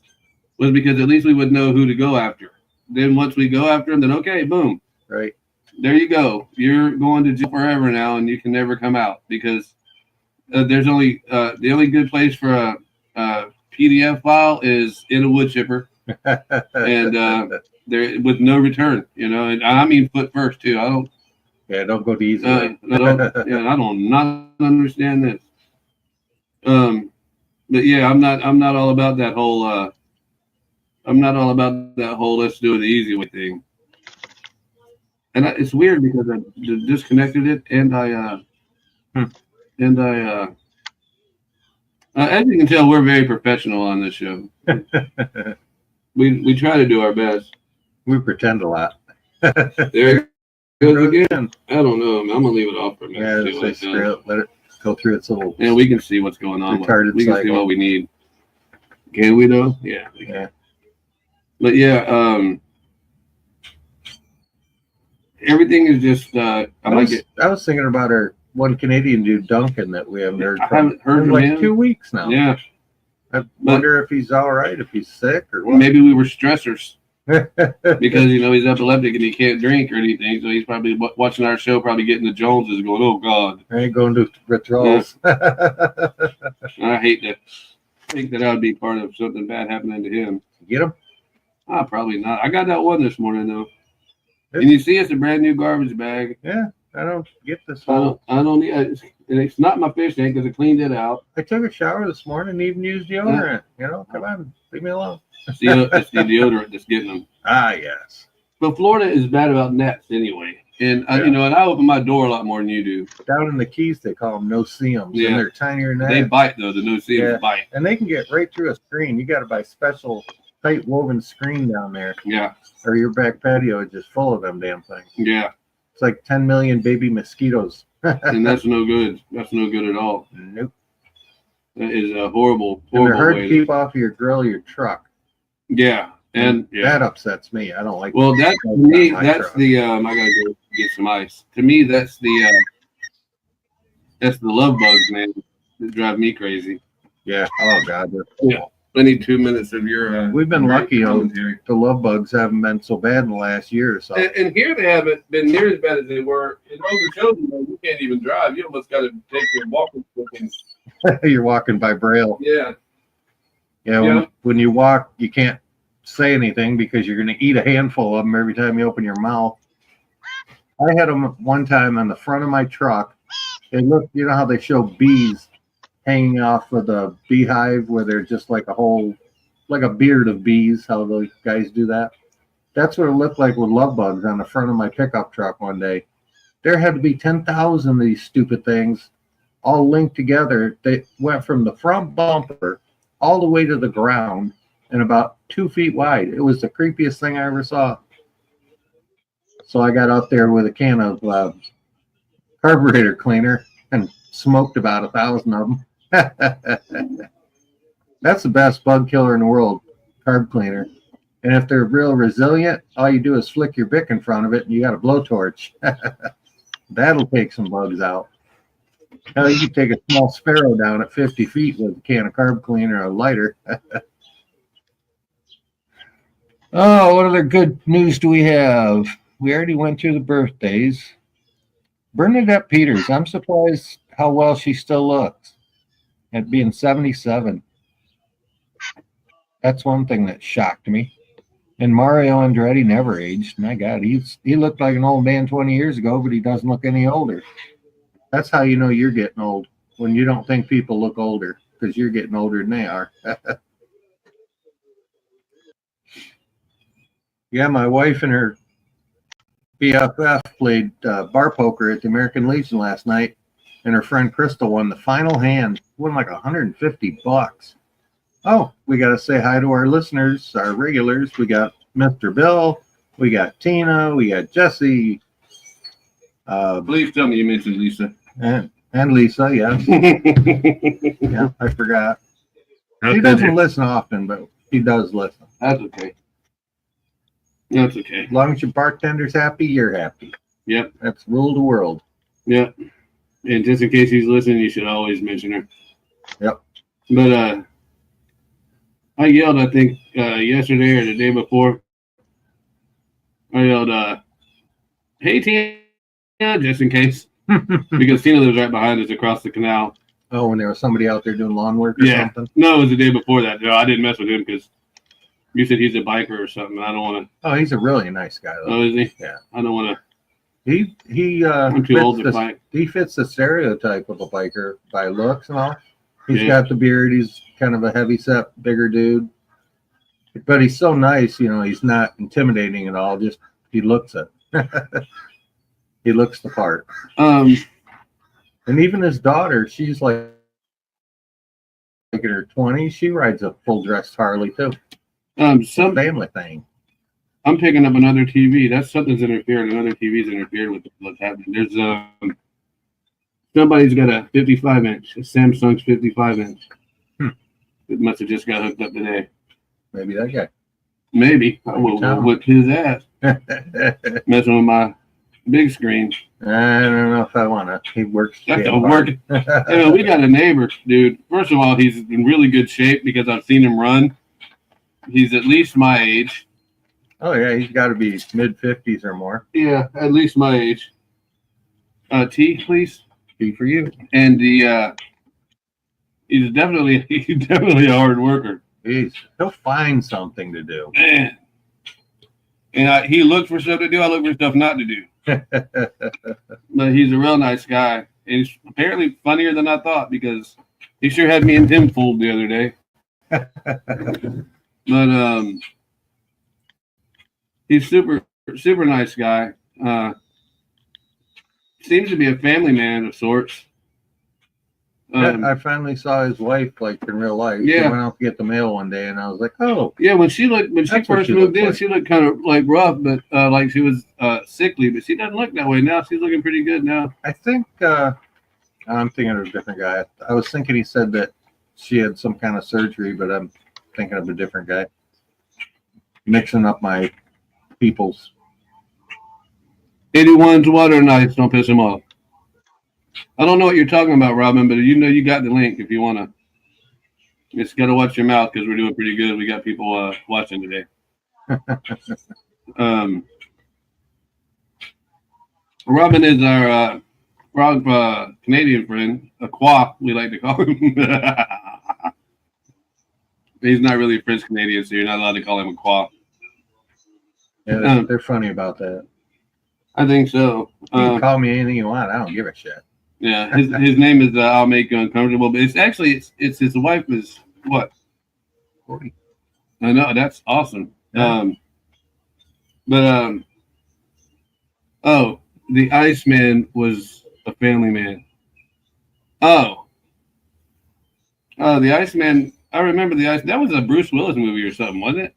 was because at least we would know who to go after. Then once we go after them, then okay, boom. Right. There you go. You're going to jail forever now, and you can never come out because there's only the only good place for a PDF file is in a wood chipper, and there with no return. And I mean foot first too. I don't. Yeah, don't go the easy way. I don't not understand this. But yeah, I'm not all about that whole. I'm not all about that whole let's do it the easy way thing. And it's weird because I disconnected it, and as you can tell, we're very professional on this show. We try to do our best. We pretend a lot. There it goes again. I don't know. I'm gonna leave it off for a minute. Yeah, let it go through its little. And we can see what's going on. We can see what we need. Can we though? Yeah. We can. But yeah, everything is just. I was thinking about our one Canadian dude, Duncan, that we haven't heard from. I haven't heard from like him. 2 weeks now. Yeah. I wonder if he's all right, if he's sick or what. Maybe we were stressors because he's epileptic and he can't drink or anything, so he's probably watching our show, probably getting the Joneses, going, "Oh God, I ain't going to withdrawals." I hate that. I think that I would be part of something bad happening to him. Get him? Probably not. I got that one this morning though. And you see, it's a brand new garbage bag. Yeah. I don't get this. I don't need. It's not my fish tank because I cleaned it out. I took a shower this morning and even used deodorant. You know, come on, leave me alone. It's the deodorant that's getting them. Ah, yes. But Florida is bad about gnats anyway. And Yeah. and I open my door a lot more than you do. Down in the Keys, they call them no-see-ums, Yeah. and they're tinier than that. They bite though. The no-see-ums bite. And they can get right through a screen. You got to buy special tight woven screen down there. Yeah. Or your back patio is just full of them damn things. Yeah. It's like 10 million baby mosquitoes. And that's no good. That's no good at all. Nope. That is a horrible, And they're horrible hard way to keep off your grill, your truck. Yeah. And that upsets me. I don't like. Well, that to me, my that's truck. the I gotta go get some ice. To me, that's the love bugs, man, that drive me crazy. Yeah. Oh God. Yeah. I need 2 minutes of your. We've been great lucky. commentary. The love bugs haven't been so bad in the last year or so. And here they haven't been near as bad as they were in Okeechobee. You can't even drive. You almost got to take your walking stick. You're walking by braille. Yeah. Yeah. When you walk, you can't say anything because you're going to eat a handful of them every time you open your mouth. I had them one time on the front of my truck. They look, you know how they show bees hanging off of the beehive where they're just like a whole, like a beard of bees, how those guys do that. That's what it looked like with love bugs on the front of my pickup truck one day. There had to be 10,000 of these stupid things all linked together. They went from the front bumper all the way to the ground and about 2 feet wide. It was the creepiest thing I ever saw. So I got out there with a can of carburetor cleaner and smoked about 1,000 of them. That's the best bug killer in the world, carb cleaner. And if they're real resilient, all you do is flick your bic in front of it and you got a blowtorch. That'll take some bugs out. Hell, you can take a small sparrow down at 50 feet with a can of carb cleaner or a lighter. Oh, what other good news do we have? We already went through the birthdays. Bernadette Peters, I'm surprised how well she still looks at being 77. That's one thing that shocked me. And Mario Andretti never aged. My God, he looked like an old man 20 years ago, but he doesn't look any older. That's how you know you're getting old, when you don't think people look older, because you're getting older than they are. Yeah, my wife and her BFF played bar poker at the American Legion last night, and her friend Crystal won the final hand. Won like $150. Oh, we got to say hi to our listeners, our regulars. We got Mr. Bill, we got Tina, we got Jesse. Please tell me you mentioned Lisa. And Lisa, yes. Yeah, I forgot. He doesn't listen often, but he does listen. That's okay. That's okay. As long as your bartender's happy, you're happy. Yep. That's rule the world. Yep. And just in case he's listening, you should always mention her. Yep. But I yelled, I think, yesterday or the day before. I yelled, hey, Tina, just in case. Because Tina lives right behind us across the canal. Oh, when there was somebody out there doing lawn work or something? No, it was the day before that. No, I didn't mess with him because you said he's a biker or something. I don't want to. Oh, he's a really nice guy, though. Oh, is he? Yeah. I don't want to. I'm too old to fight. He fits the stereotype of a biker by looks and all. He's Yeah. got the beard. He's kind of a heavy-set, bigger dude. But he's so nice, you know, he's not intimidating at all. Just, he looks it. He looks the part. And even his daughter, she's like in her 20s. She rides a full-dressed Harley, too. Some family thing. I'm picking up another TV. That's something's interfered. Another TV's interfered with what's happening. There's somebody's got a 55-inch, a Samsung's 55-inch. It must have just got hooked up today. Maybe that guy. Maybe. I will whip his ass. Messing with my big screen. I don't know if I want to. He works. That don't work. We got a neighbor, dude. First of all, he's in really good shape because I've seen him run. He's at least my age. Oh, yeah, he's got to be mid-50s or more. Yeah, at least my age. T, please. T for you. And he's definitely a hard worker. He'll find something to do. Man. And he looks for stuff to do. I look for stuff not to do. But he's a real nice guy. And he's apparently funnier than I thought because he sure had me and Tim fooled the other day. But he's super nice guy. Seems to be a family man of sorts. I finally saw his wife like in real life. Yeah. She went out to get the mail one day, and I was like, "Oh, yeah." When she first moved in, she looked kind of like rough, but like she was sickly. But she doesn't look that way now. She's looking pretty good now. I think I'm thinking of a different guy. I was thinking he said that she had some kind of surgery, but I'm thinking of a different guy. Mixing up my peoples. 81's water nights. Don't piss him off. I don't know what you're talking about, Robin, but you know you got the link if you want to. You just got to watch your mouth because we're doing pretty good. We got people watching today. Robin is our Canadian friend, a Qua, we like to call him. He's not really French Canadian, so you're not allowed to call him a Qua. Yeah, they're funny about that. I think so. You can call me anything you want. I don't give a shit. Yeah, his name is I'll Make You Uncomfortable, but it's actually it's his wife is what? 40. I know, that's awesome. Yeah. Oh, the Iceman was a family man. Oh, the Iceman. I remember the Ice. That was a Bruce Willis movie or something, wasn't it?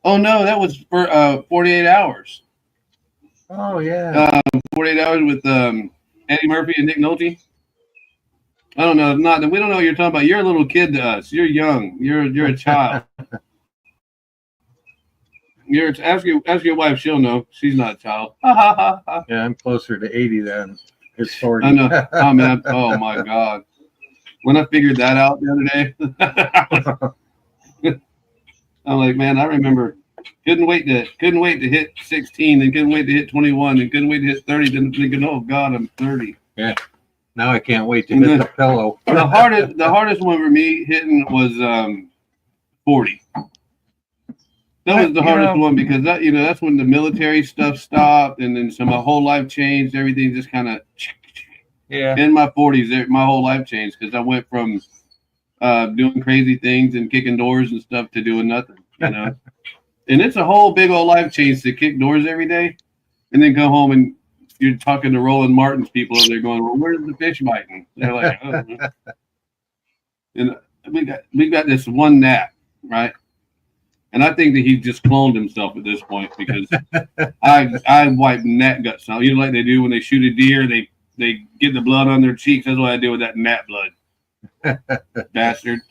Oh no, that was for 48 Hours. Oh yeah. 48 Hours with Eddie Murphy and Nick Nolte. I don't know. We don't know what you're talking about. You're a little kid to us. You're young. You're a child. Ask your wife. She'll know. She's not a child. Yeah, I'm closer to 80 than it's 40. I know. Oh man. Oh my God. When I figured that out the other day, I'm like, man, I remember. Couldn't wait to hit 16 and couldn't wait to hit 21 and couldn't wait to hit 30. Then thinking, oh God, I'm 30. Yeah. Now I can't wait to hit the pillow. The hardest one for me hitting was 40. That was the hardest one because that's when the military stuff stopped and then my whole life changed. Everything just kind of in my 40s. My whole life changed because I went from doing crazy things and kicking doors and stuff to doing nothing. And it's a whole big old life change to kick doors every day and then go home and you're talking to Roland Martin's people and they're going, well, where's the fish biting? They're like, oh. And we got this one gnat, right? And I think that he just cloned himself at this point because I wipe gnat guts out. Like they do when they shoot a deer, they get the blood on their cheeks. That's what I do with that gnat blood. Bastard.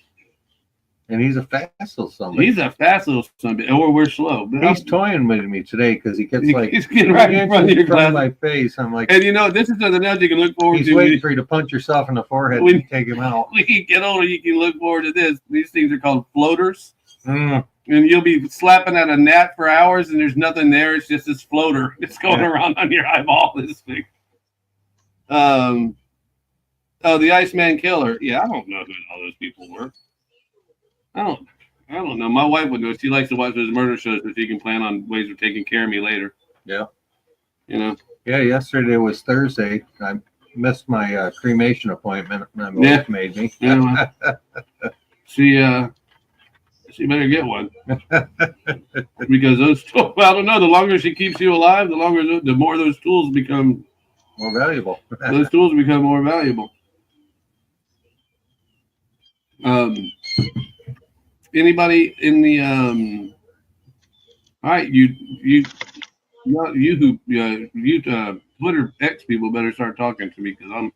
And he's a fast little son. He's a fast little son, or we're slow. But he's toying with me today because he gets he's getting right in front of my face. I'm like, and this is something else you can look forward to. He's waiting for you to punch yourself in the forehead and take him out. When you get older, you can look forward to this. These things are called floaters. Mm. And you'll be slapping at a gnat for hours and there's nothing there. It's just this floater. It's going around on your eyeball. This thing. The Iceman Killer. Yeah, I don't know who all those people were. I don't know. My wife would know. She likes to watch those murder shows so she can plan on ways of taking care of me later. Yeah. Yeah, yesterday was Thursday. I missed my cremation appointment. My wife made me. Yeah. She better get one. Because those tools, I don't know, the longer she keeps you alive, the more those tools become more valuable. Those tools become more valuable. Anybody in the all right, you Twitter X people better start talking to me because I'm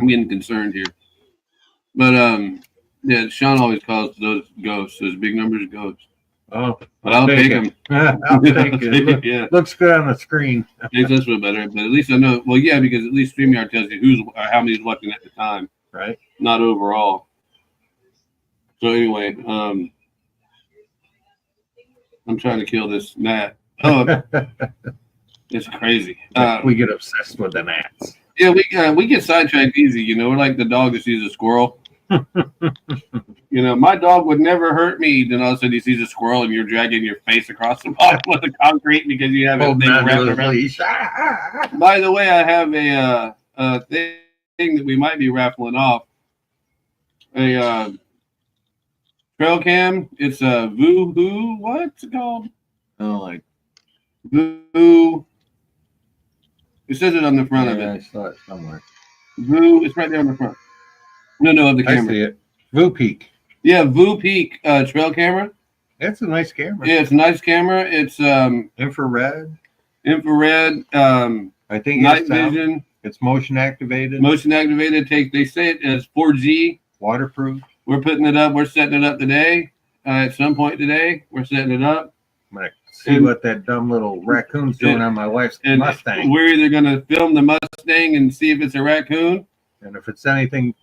getting concerned here. But yeah, Sean always calls those ghosts, those big numbers ghosts. Oh, but I'll take them. I'll take it. Yeah. Looks good on the screen. Makes us feel better, but at least I know. Well, yeah, because at least StreamYard tells you how many's watching at the time, right? Not overall. So anyway, I'm trying to kill this gnat. Oh, it's crazy. We get obsessed with the gnats. Yeah, we get sidetracked easy. We're like the dog that sees a squirrel. You know, my dog would never hurt me. Then all of a sudden he sees a squirrel and you're dragging your face across the bottom of the concrete because you have a thing wrapped around. By the way, I have a thing that we might be raffling off. A trail cam. It's a Voo-hoo. What's it called? Oh, like Voo. It says it on the front of it. I saw it somewhere. Voo. It's right there on the front. No, of the camera. I see it. Voo Peak. Yeah, Voo Peak trail camera. That's a nice camera. Yeah, it's a nice camera. It's infrared. I think night vision. It's motion activated. Motion activated. They say it as 4G. Waterproof. We're putting it up. We're setting it up today. At some point today, we're setting it up. I'm gonna see what that dumb little raccoon's doing on my wife's Mustang. We're either gonna film the Mustang and see if it's a raccoon, and if it's anything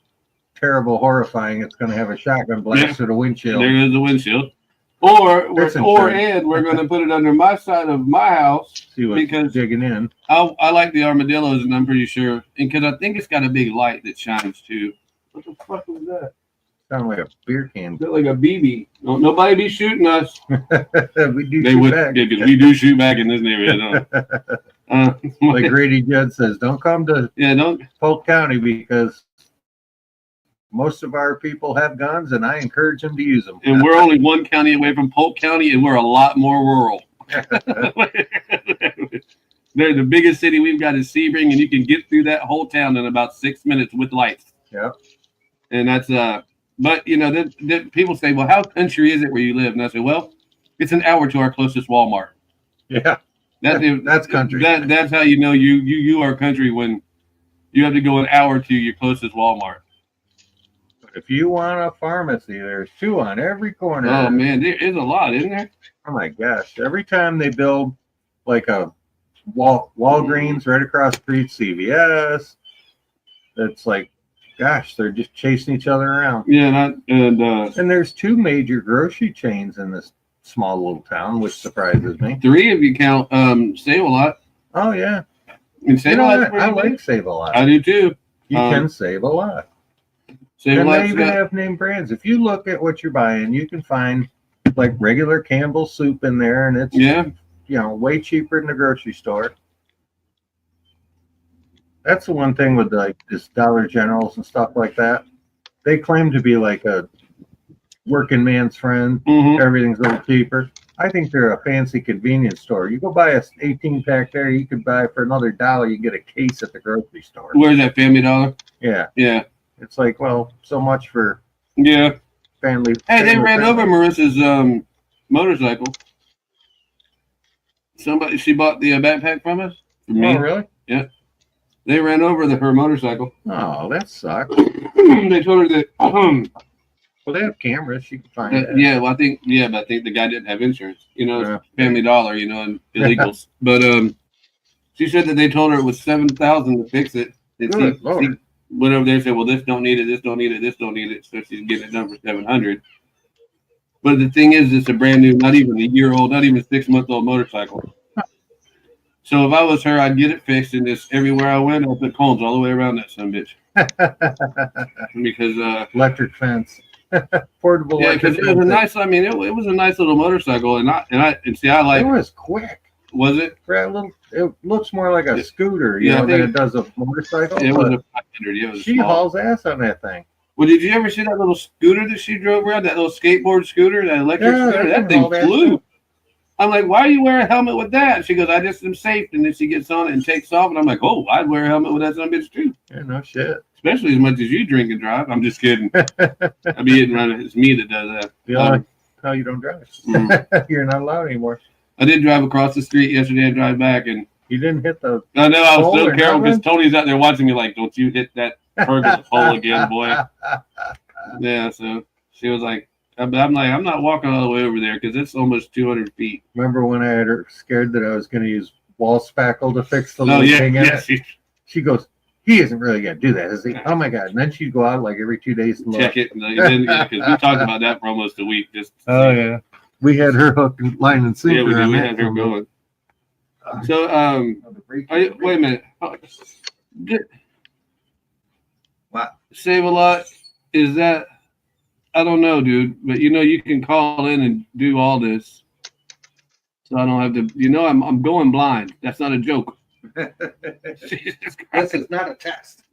terrible, horrifying, it's gonna have a shotgun blast through the windshield. There goes the windshield. Or we're going to put it under my side of my house. See what's because digging in. I like the armadillos, and I'm pretty sure, and because I think it's got a big light that shines too. What the fuck was that? Sound like a beer can. Look like a BB. Nobody be shooting us. We do back. We do shoot back in this neighborhood. Like Grady Judd says, don't come to Polk County because most of our people have guns, and I encourage them to use them. And we're only one county away from Polk County, and we're a lot more rural. They're the biggest city we've got is Sebring, and you can get through that whole town in about 6 minutes with lights. Yeah. And that's but you know, people say, well, how country is it where you live? And I say, well, it's an hour to our closest Walmart. Yeah. That's country. That's how you know you are country when you have to go an hour to your closest Walmart. If you want a pharmacy, there's 2 on every corner. Oh man, there is a lot, isn't there? Oh my gosh! Every time they build like a Walgreens right across the street, CVS, it's like, gosh, they're just chasing each other around. Yeah, and there's 2 major grocery chains in this small little town, which surprises me. 3 if you count Save-A-Lot. Oh yeah, and Save-A-Lot. I like Save-A-Lot. I do too. You can save a lot. And they even have name brands. If you look at what you're buying, you can find like regular Campbell's soup in there, and it's way cheaper than the grocery store. That's the one thing with like this Dollar Generals and stuff like that. They claim to be like a working man's friend. Mm-hmm. Everything's a little cheaper. I think they're a fancy convenience store. You go buy a 18-pack there, you could buy for another $1. You get a case at the grocery store. Where's that, Family Dollar? Yeah. Yeah. It's like, well, so much for family. Hey, they ran over Marissa's motorcycle. She bought the backpack from us. From me. Oh, really? Yeah. They ran over her motorcycle. Oh, that sucks. They told her that. Well, they have cameras. She can find it. Yeah, well, I think the guy didn't have insurance. You know, it's Family Dollar. You know, and illegals. But she said that they told her it was $7,000 to fix it. She went over there and said, well, this don't need it, this don't need it, this don't need it. So she's getting it done for $700. But the thing is, it's a brand new, not even a year old, not even 6-month-old motorcycle. So if I was her, I'd get it fixed, and just everywhere I went, I'll put cones all the way around that son bitch. Because electric fence, portable. Yeah, because it was a nice. I mean, it was a nice little motorcycle, and I like. It was quick. Was it? For a little, it looks more like a scooter, than it does a motorcycle. It was a 500. Yeah, she hauls ass on that thing. Well, did you ever see that little scooter that she drove around? That little skateboard scooter, that electric scooter. That thing flew. I'm like, why are you wearing a helmet with that? She goes, I just am safe. And then she gets on it and takes off. And I'm like, oh, I'd wear a helmet with that son of a bitch too. Yeah, no shit. Especially as much as you drink and drive. I'm just kidding. I'd be hitting around. It's me that does that. Yeah, how you don't drive. You're not allowed anymore. I did drive across the street yesterday and drive back. And you didn't hit the. I know, I was so careful because Tony's out there watching me like, don't you hit that pergola pole again, boy. Yeah, so she was like, I'm like, I'm not walking all the way over there because it's almost 200 feet. Remember when I had her scared that I was going to use wall spackle to fix the little thing in it? She goes, he isn't really going to do that, is he? Oh, my God. And then she'd go out like every 2 days to check it. Because we talked about that for almost a week. Yeah. We had her hook and line and sinker. Yeah, we had her going. So, wait a minute. Wow. Save-A-Lot. is that I don't know, dude. But you can call in and do all this, so I don't have to. I'm going blind. That's not a joke. Jesus Christ. This is not a test.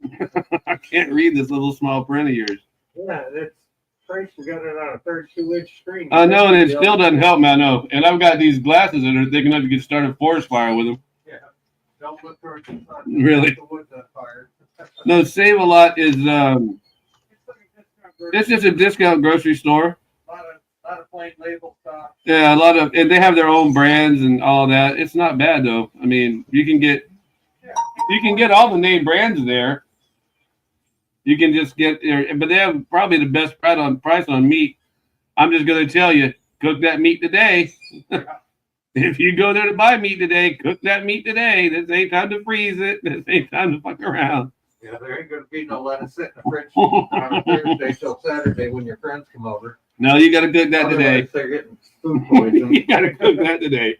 I can't read this little small print of yours. Yeah, that's Christ. We got it on a 32-inch screen. I know, and it still doesn't help me. I know, and I've got these glasses that are thick enough to get started forest fire with them. Yeah, don't look towards the sun. Really? The wood on fire. No, Save a Lot is it's just a discount grocery store. A lot of plain label stuff. Yeah, and they have their own brands and all that. It's not bad though. I mean, you can get all the name brands there. You can just get there, but they have probably the best price on meat. I'm just gonna tell you, cook that meat today. If you go there to buy meat today, cook that meat today. This ain't time to freeze it. This ain't time to fuck around. Yeah, there ain't gonna be no let it sit in the fridge on Thursday till Saturday when your friends come over. No, you got to cook that Otherwise, today. they're getting food poisoning. You got to cook that today.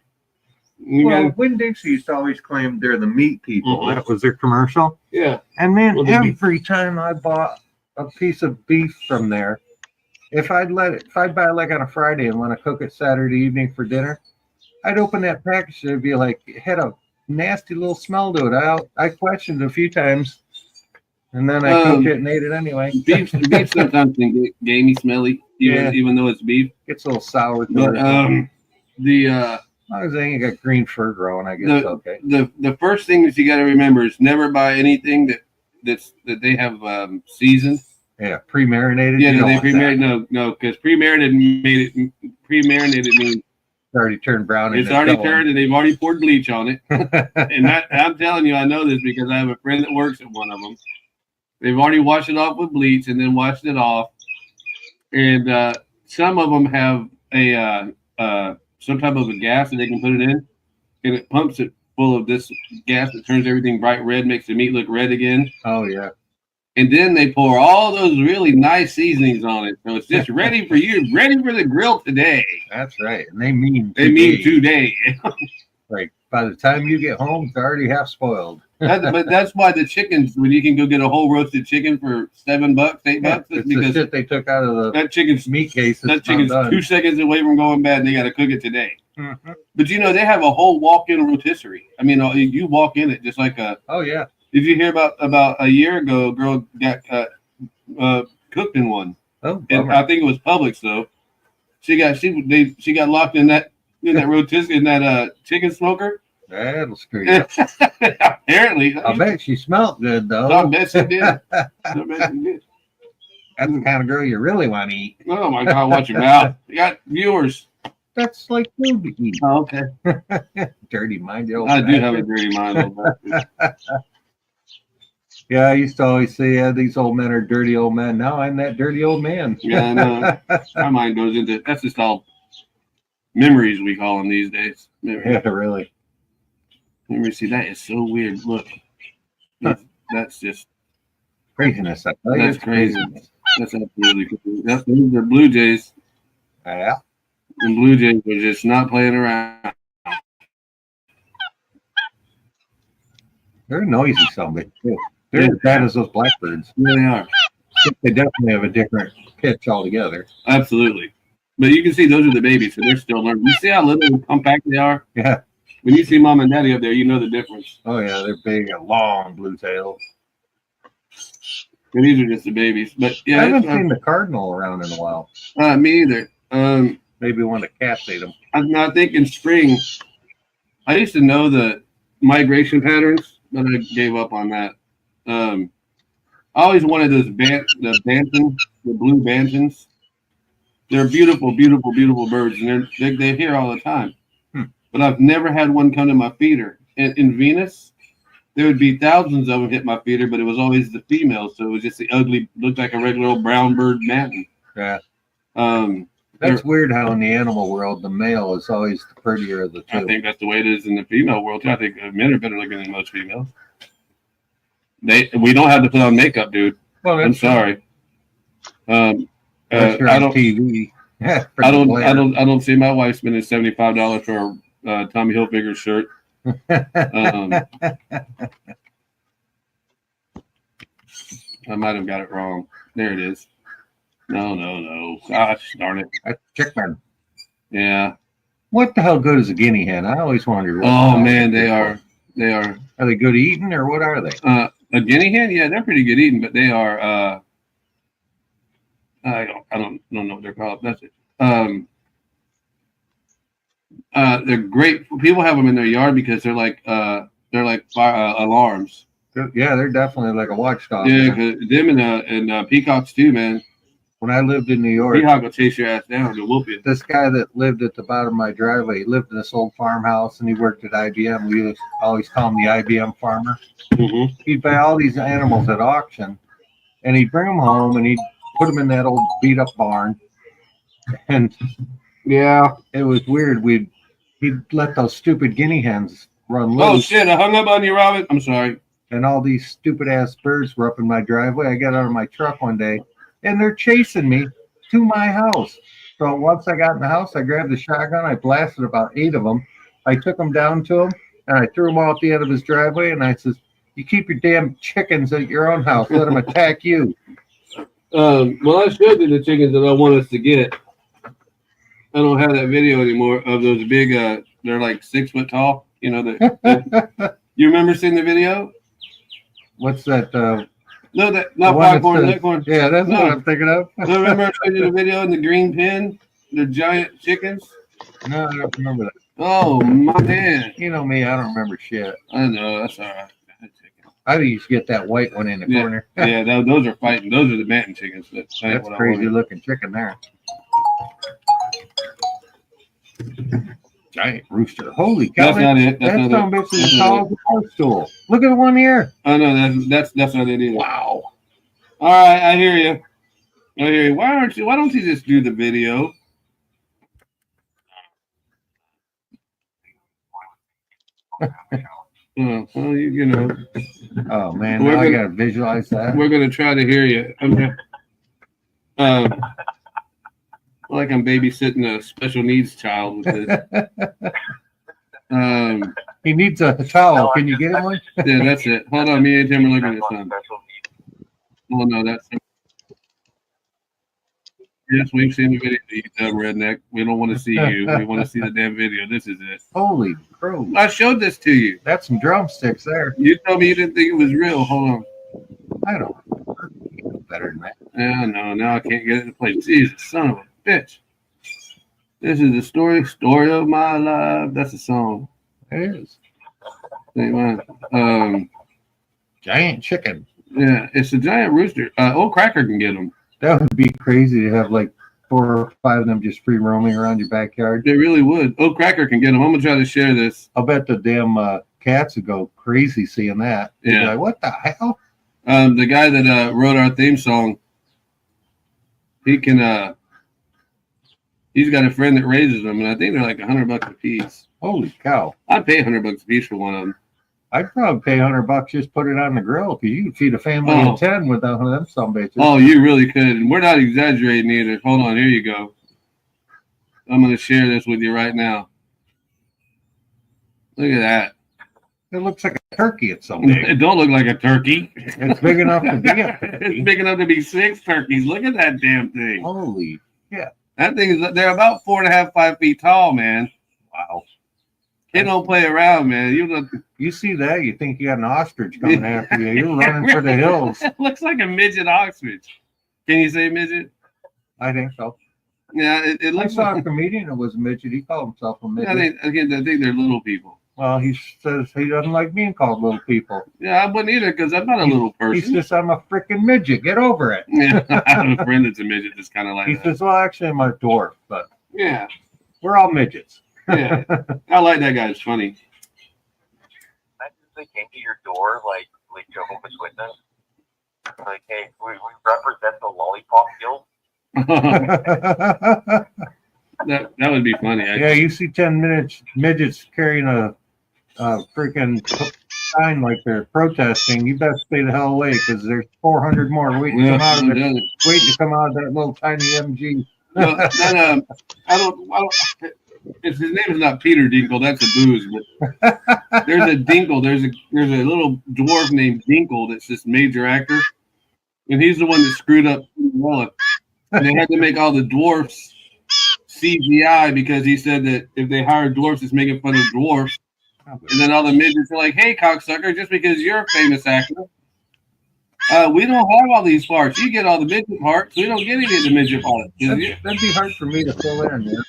Win Dixie used to always claim they're the meat people. Mhm. That was their commercial. Yeah. And man, Well, every time I bought a piece of beef from there, if I'd buy like on a Friday and want to cook it Saturday evening for dinner, I'd open that package and it'd be like, it had a nasty little smell to it. I questioned it a few times, and then I cooked it and ate it anyway. Beef sometimes can get gamey, smelly, even though it's beef. It's a little sour. But as long as they ain't got green fur growing, I guess okay. The first thing that you got to remember is never buy anything that they have seasoned. Yeah, pre-marinated. Yeah, they pre-marinated. No, because pre-marinated means it's already turned brown. It's already turned, and they've already poured bleach on it. And I'm telling you, I know this because I have a friend that works at one of them. They've already washed it off with bleach and then washed it off. And some of them have some type of a gas that they can put it in, and it pumps it full of this gas that turns everything bright red, makes the meat look red again. Oh yeah. And then they pour all those really nice seasonings on it, so it's just ready for you, ready for the grill today. That's right, and they mean today. Like by the time you get home, it's already half spoiled. But that's why the chickens, when you can go get a whole roasted chicken for $7, $8, It's because the shit they took out of that chicken's meat case. That chicken's 2 seconds away from going bad, and they got to cook it today. Mm-hmm. But they have a whole walk-in rotisserie. I mean, you walk in it just like a. Oh yeah. Did you hear about a year ago? A girl got cooked in one. Oh, and I think it was Publix though. She got locked in that rotisserie in that chicken smoker. That'll screw you up. Apparently. I bet she smelled good though. I bet she did. I bet she did. That's the kind of girl you really want to eat. Oh my God! Watch your mouth. You got viewers. That's like food to eat. Oh, okay. Dirty mind. I do have a dirty mind. Yeah, I used to always say these old men are dirty old men. Now I'm that dirty old man. Yeah, I know. My mind goes into that's just all memories we call them these days. Yeah, really. Let me see. That is so weird. Look, that's just craziness. That's crazy. That's absolutely crazy. These are Blue Jays. Yeah. And Blue Jays are just not playing around. They're noisy, somebody too. They're as bad as those blackbirds. Yeah, they are. They definitely have a different pitch altogether. Absolutely. But you can see those are the babies, so they're still learning. You see how little and compact they are? Yeah. When you see mom and daddy up there, you know the difference. Oh yeah, they're big and long blue tails. And these are just the babies. But yeah, I haven't seen the cardinal around in a while. Me either. Maybe one of the cats ate them. I think in spring, I used to know the migration patterns, but I gave up on that. I always wanted those the blue bantams. They're beautiful, beautiful, beautiful birds, and they're here all the time. But I've never had one come to my feeder. In Venus, there would be thousands of them hit my feeder, but it was always the females, so it was just the ugly, looked like a regular old brown bird mantin. Yeah. That's weird how in the animal world the male is always the prettier of the two. I think that's the way it is in the female world too. I think men are better looking than most females. We don't have to put on makeup, dude. Well, I'm sorry. I don't. TV. I don't see my wife spending $75 for a Tommy Hilfiger shirt. I might have got it wrong. There it is. No. Gosh darn it. That's chicken. Yeah. What the hell good is a guinea hen? I always wondered. Oh man, they are. Are they good eating or what are they? A guinea hen? Yeah, they're pretty good eating, but they are. I don't know what they're called. That's it. They're great. People have them in their yard because they're like fire, alarms. They're definitely like a watchdog. Yeah, cause them and peacocks too, man. When I lived in New York, peacock will chase your ass down to whoop you. This guy that lived at the bottom of my driveway, he lived in this old farmhouse and he worked at IBM. We always call him the IBM farmer. Mm-hmm. He'd buy all these animals at auction and he'd bring them home and he'd put them in that old beat up barn. And yeah, it was weird. He'd let those stupid guinea hens run loose. Oh shit! I hung up on you, Robin. I'm sorry. And all these stupid ass birds were up in my driveway. I got out of my truck one day, and they're chasing me to my house. So once I got in the house, I grabbed the shotgun. I blasted about 8 of them. I took them down to him, and I threw them all at the end of his driveway. And I says, "You keep your damn chickens at your own house. Let them attack you." Well, I showed you the chickens that I want us to get. I don't have that video anymore of those big. They're like 6 foot tall. You know that. You remember seeing the video? What's that? No, that not popcorn. Leghorn. Yeah, that's what I'm thinking of. No, remember I showed you the video in the green pen, the giant chickens. No, I don't remember that. Oh my man! You know me, I don't remember shit. I know that's all right. I used to get that white one in the corner. Yeah, those are fighting. Those are the bantam chickens. That's crazy looking chicken there. Giant rooster. Holy cow. That's not it. That's some bitch is as tall as a bar stool. Look at the one here. I know that's not it either. Wow. All right, I hear you. Why don't you just do the video? Well, you know. Oh man, now I gotta visualize that. We're gonna try to hear you. Like I'm babysitting a special needs child with this. He needs a towel. Can you get him one? Yeah, that's it. Hold on, me and Tim are looking at something. Oh no, that's it. Yes, we've seen the video, you dumb redneck. We don't want to see you. We want to see the damn video. This is it. Holy crow. I showed this to you. That's some drumsticks there. You told me you didn't think it was real. Hold on. I don't know better than that. Yeah, no, now I can't get it to play. Jesus, son of a bitch. This is the story of my life. That's a song. It is. Giant chicken. Yeah, it's a giant rooster. Old Cracker can get them. That would be crazy to have like 4 or 5 of them just free roaming around your backyard. They really would. Old Cracker can get them. I'm gonna try to share this. I'll bet the damn cats would go crazy seeing that. They'd be like, what the hell? The guy that wrote our theme song, he can. He's got a friend that raises them, and I think they're like $100 a piece. Holy cow! I'd pay $100 a piece for one of them. I'd probably pay $100 just put it on the grill because you could feed a family of 10 with one of them some bitches. Oh, you really could. And we're not exaggerating either. Hold on, here you go. I'm going to share this with you right now. Look at that. It looks like a turkey. It's so big. It don't look like a turkey. It's big enough to be a turkey. It's big enough to be 6 turkeys. Look at that damn thing. Holy yeah. That thing is, they're about 4.5, 5 feet tall, man. Wow. It don't play around, man. You see that, you think you got an ostrich coming after you. You're running for the hills. It looks like a midget ostrich. Can you say midget? I think so. Yeah, it looks I saw like a comedian that was a midget. He called himself a midget. I think they're little people. Well, he says he doesn't like being called little people. Yeah, I wouldn't either because I'm not a little person. He says, I'm a freaking midget. Get over it. Yeah, I have a friend that's a midget that's kind of like he that. says, well, actually, I'm a dwarf, but yeah, we're all midgets. Yeah, I like that guy. It's funny. They came to your door like Jehovah's Witness. Like, hey, we represent the lollipop guild. that would be funny. Yeah, you see 10 midgets carrying a freaking sign like they're protesting. You best stay the hell away because there's 400 more waiting to come out of it. Waiting to come out of that little tiny MG. I don't. His name is not Peter Dinkle. That's a booze. But there's a Dinkle. There's a little dwarf named Dinkle that's this major actor, and he's the one that screwed up Cinderella. And they had to make all the dwarfs CGI because he said that if they hire dwarfs, it's making fun of dwarfs. And then all the midgets are like, "Hey, cocksucker, just because you're a famous actor, we don't have all these parts. You get all the midget parts. We don't get any of the midget parts." That'd be hard for me to fill in. Man.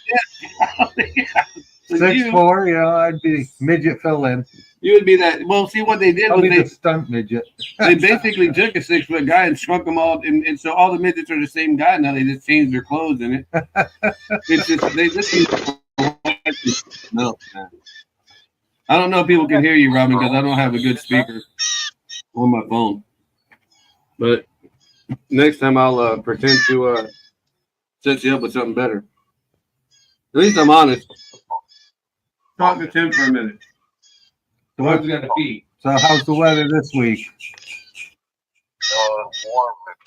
Yeah. 6'4", you know, I'd be midget fill in. You would be that. Well, see what they did I'll was be they the stunt midget. they basically took a 6-foot guy and shrunk them all, and so all the midgets are the same guy now. They just changed their clothes in it. It's just they just no. I don't know if people can hear you, Robin, because I don't have a good speaker on my phone. But next time I'll pretend to set you up with something better. At least I'm honest. Talk to Tim for a minute. So What's got to pee? So how's the weather this week? Warm, like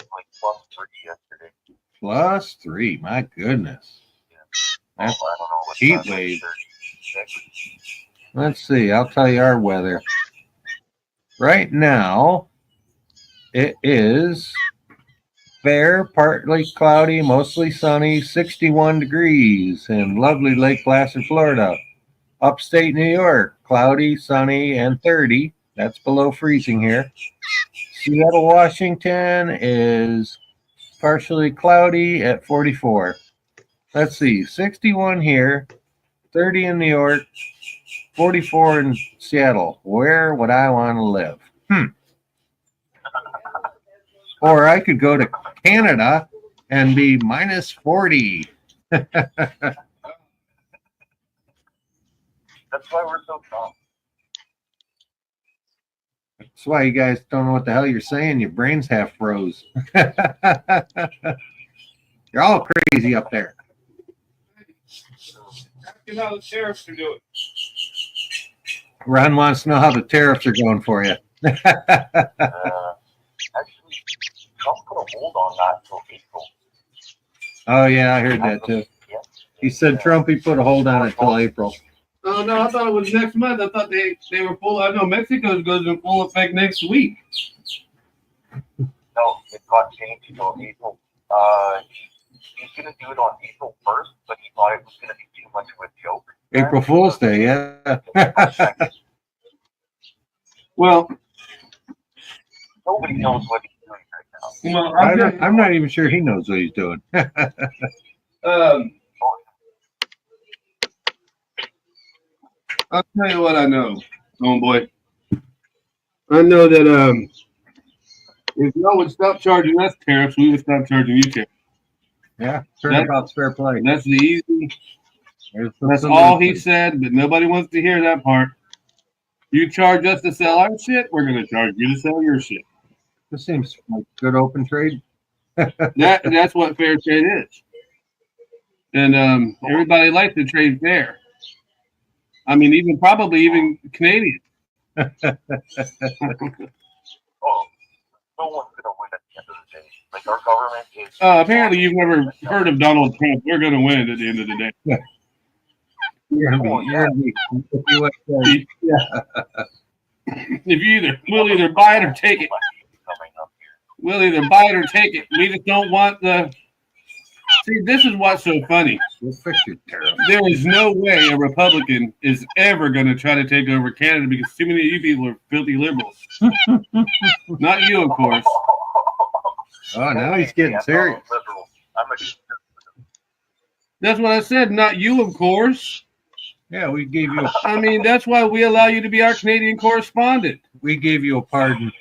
+3 yesterday. +3, my goodness. That's I don't know what heat time, wave. 36. Let's see, I'll tell you our weather. Right now, it is fair, partly cloudy, mostly sunny, 61 degrees in lovely Lake Placid, Florida. Upstate New York, cloudy, sunny, and 30. That's below freezing here. Seattle, Washington is partially cloudy at 44. Let's see, 61 here, 30 in New York, 44 in Seattle. Where would I want to live? Or I could go to Canada and be -40. That's why we're so calm. That's why you guys don't know what the hell you're saying. Your brains half froze. You're all crazy up there. You know, the sheriffs are doing. Ron wants to know how the tariffs are going for you. Actually, Trump put a hold on that until April. Oh, yeah, I heard that too. He said Trumpy put a hold on it till April. Oh no, I thought it was next month. I thought they were full. I know Mexico's goes in full effect next week. No, it got changed until April. He's gonna do it on April 1st, but he thought it was gonna be too much of a joke. April Fool's Day, yeah. Well, nobody knows what he's doing right now. Well, I'm not even sure he knows what he's doing. I'll tell you what I know, homeboy. I know that if y'all would stop charging us tariffs, we would stop charging you tariffs. Yeah, turnabout's fair play. That's the easy. That's all he said, but nobody wants to hear that part. You charge us to sell our shit, we're going to charge you to sell your shit. This seems like good open trade. That's what fair trade is. And everybody likes to trade fair. I mean, probably even Canadian. Oh, no one's gonna win at the end of the day. Like our government is. Apparently, you've never heard of Donald Trump. We're going to win at the end of the day. Yeah. You're gonna be USA. Yeah. We'll either buy it or take it. We'll either buy it or take it. We just don't want the. See, this is what's so funny. We'll fix your tariff. There is no way a Republican is ever going to try to take over Canada because too many of you people are filthy liberals. Not you, of course. Oh, now he's getting serious. That's what I said. Not you, of course. Yeah, we gave you. I mean, that's why we allow you to be our Canadian correspondent. We gave you a pardon.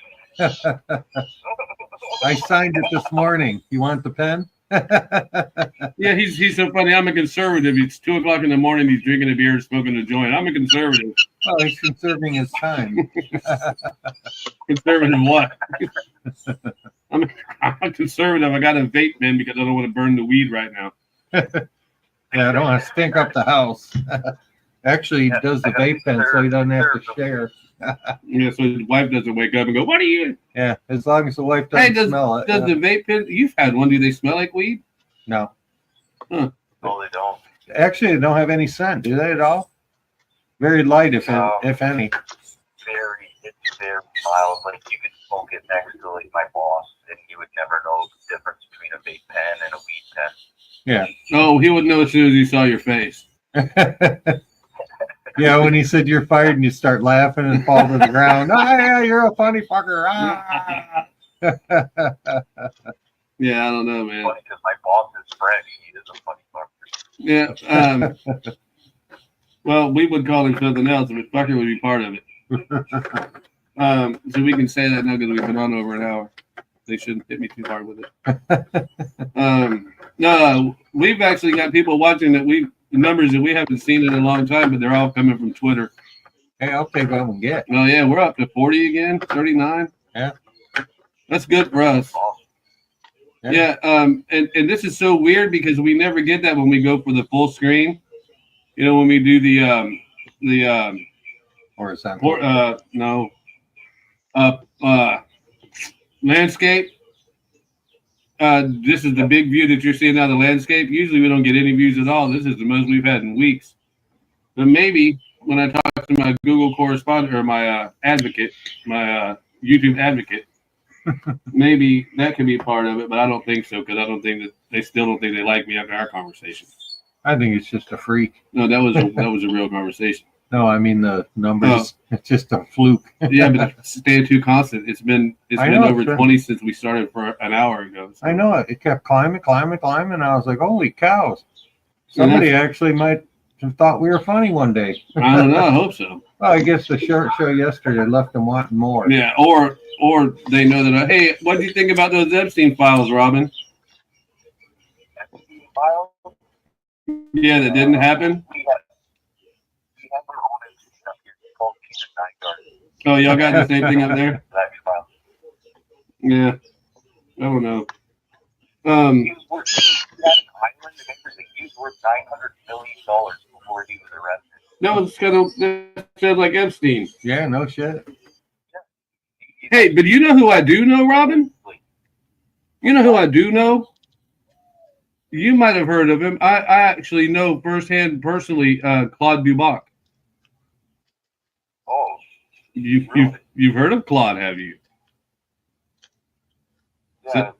I signed it this morning. You want the pen? Yeah, he's so funny. I'm a conservative. It's 2:00 in the morning. He's drinking a beer, smoking a joint. I'm a conservative. Oh, he's conserving his time. Conservative what? I'm a conservative. I got a vape pen because I don't want to burn the weed right now. Yeah, I don't want to stink up the house. Actually, he does the vape pen so he doesn't have to share. Yeah, so his wife doesn't wake up and go, "What are you?" Yeah, as long as the wife doesn't smell it. Does the vape pen? You've had one. Do they smell like weed? No. Huh. No, they don't. Actually, they don't have any scent, do they at all? Very light, if any. Very. It's very mild. Like, you could smoke it next to, like, my boss, and he would never know the difference between a vape pen and a weed pen. Yeah. Oh, he would know as soon as he saw your face. Yeah, when he said you're fired and you start laughing and fall to the ground. Ah, yeah, you're a funny fucker. Ah. Yeah, I don't know, man. Funny because my boss is Fred. He is a funny fucker. Yeah. Well, we would call him something else, but fucker would be part of it. So we can say that now because we've been on over an hour. They shouldn't hit me too hard with it. No, we've actually got people watching numbers that we haven't seen in a long time, but they're all coming from Twitter. Hey, I'll take what I can get. Oh yeah, we're up to 40 again, 39. Yeah, that's good for us. Yeah, and this is so weird because we never get that when we go for the full screen. You know, when we do the horizontal. Landscape. This is the big view that you're seeing now, the landscape. Usually we don't get any views at all. This is the most we've had in weeks. But maybe when I talk to my Google correspondent or my advocate, my YouTube advocate, maybe that could be part of it, but I don't think so because I don't think that they still don't think they like me after our conversation. I think it's just a freak. No, that was a real conversation. No, I mean the numbers. It's just a fluke. Yeah, but it's staying too constant. It's been over 20 since we started for an hour ago. So. I know it. It kept climbing. I was like, holy cows! Somebody actually might have thought we were funny one day. I don't know. I hope so. Well, I guess the short show yesterday left them wanting more. Yeah, or they know that. Hey, what do you think about those Epstein files, Robin? Epstein files? Yeah, that didn't happen. We have our own Epstein up here called Peter Nygaard. Oh, y'all got the same thing up there? Yeah, I don't know. He was working at an island and everything. He was worth $900 million before he was arrested. That sounds like Epstein. Yeah, no shit. Hey, but you know who I do know, Robin? You know who I do know? You might have heard of him. I actually know firsthand, personally, Claude Duboc. Oh, you've heard of Claude, have you? Yeah.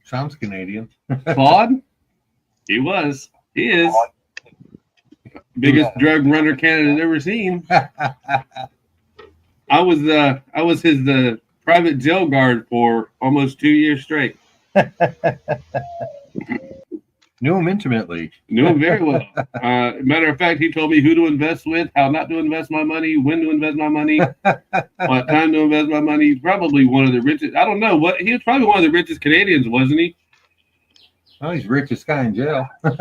Sounds Canadian. Claude? He is. Biggest drug runner Canada's ever seen. I was his private jail guard for almost 2 years straight. Knew him intimately. Knew him very well. Matter of fact, he told me who to invest with, how not to invest my money, when to invest my money, what time to invest my money. He's probably one of the richest. I don't know what he was probably one of the richest Canadians, wasn't he? Oh, he's the richest guy in jail. Yeah.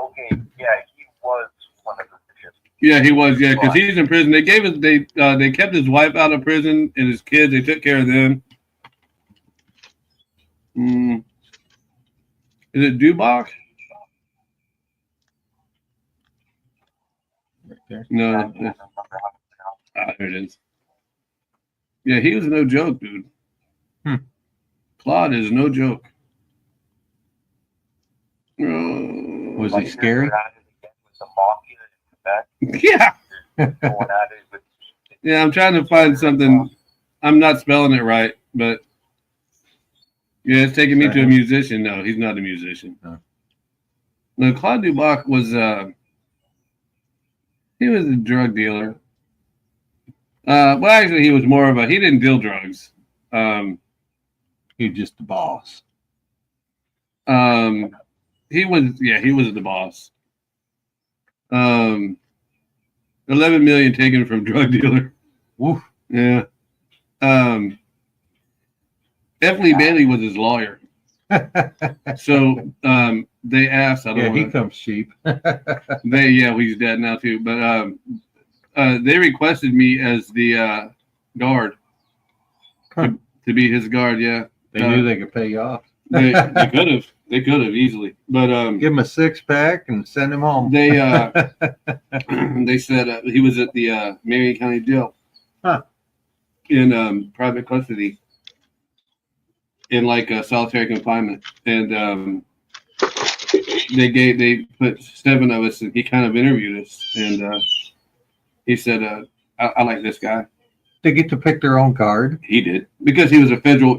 Okay. Yeah, he was one of the richest. Yeah, he was. Yeah, because he's in prison. They gave us. They kept his wife out of prison and his kids. They took care of them. Is it Duboc? Right there. No. Here it is. Yeah, he was no joke, dude. Claude is no joke. Was he scary? Yeah. Yeah, I'm trying to find something. I'm not spelling it right, but yeah, it's taking me to a musician. No, he's not a musician. No, Claude Duboc was he was a drug dealer. Well, actually, he was more of he didn't deal drugs. He was just the boss. He was the boss. 11 million taken from drug dealer. Woof. Yeah. F. Lee Bailey was his lawyer. So they asked. He comes cheap. He's dead now too. But they requested me as the guard to be his guard. Yeah, they knew they could pay you off. They could have. They could have easily. But give him a 6-pack and send him home. They they said he was at the Marion County Jail in private custody. In solitary confinement, and they put 7 of us, and he kind of interviewed us, and He said, I like this guy. They get to pick their own card. He did because he was federal,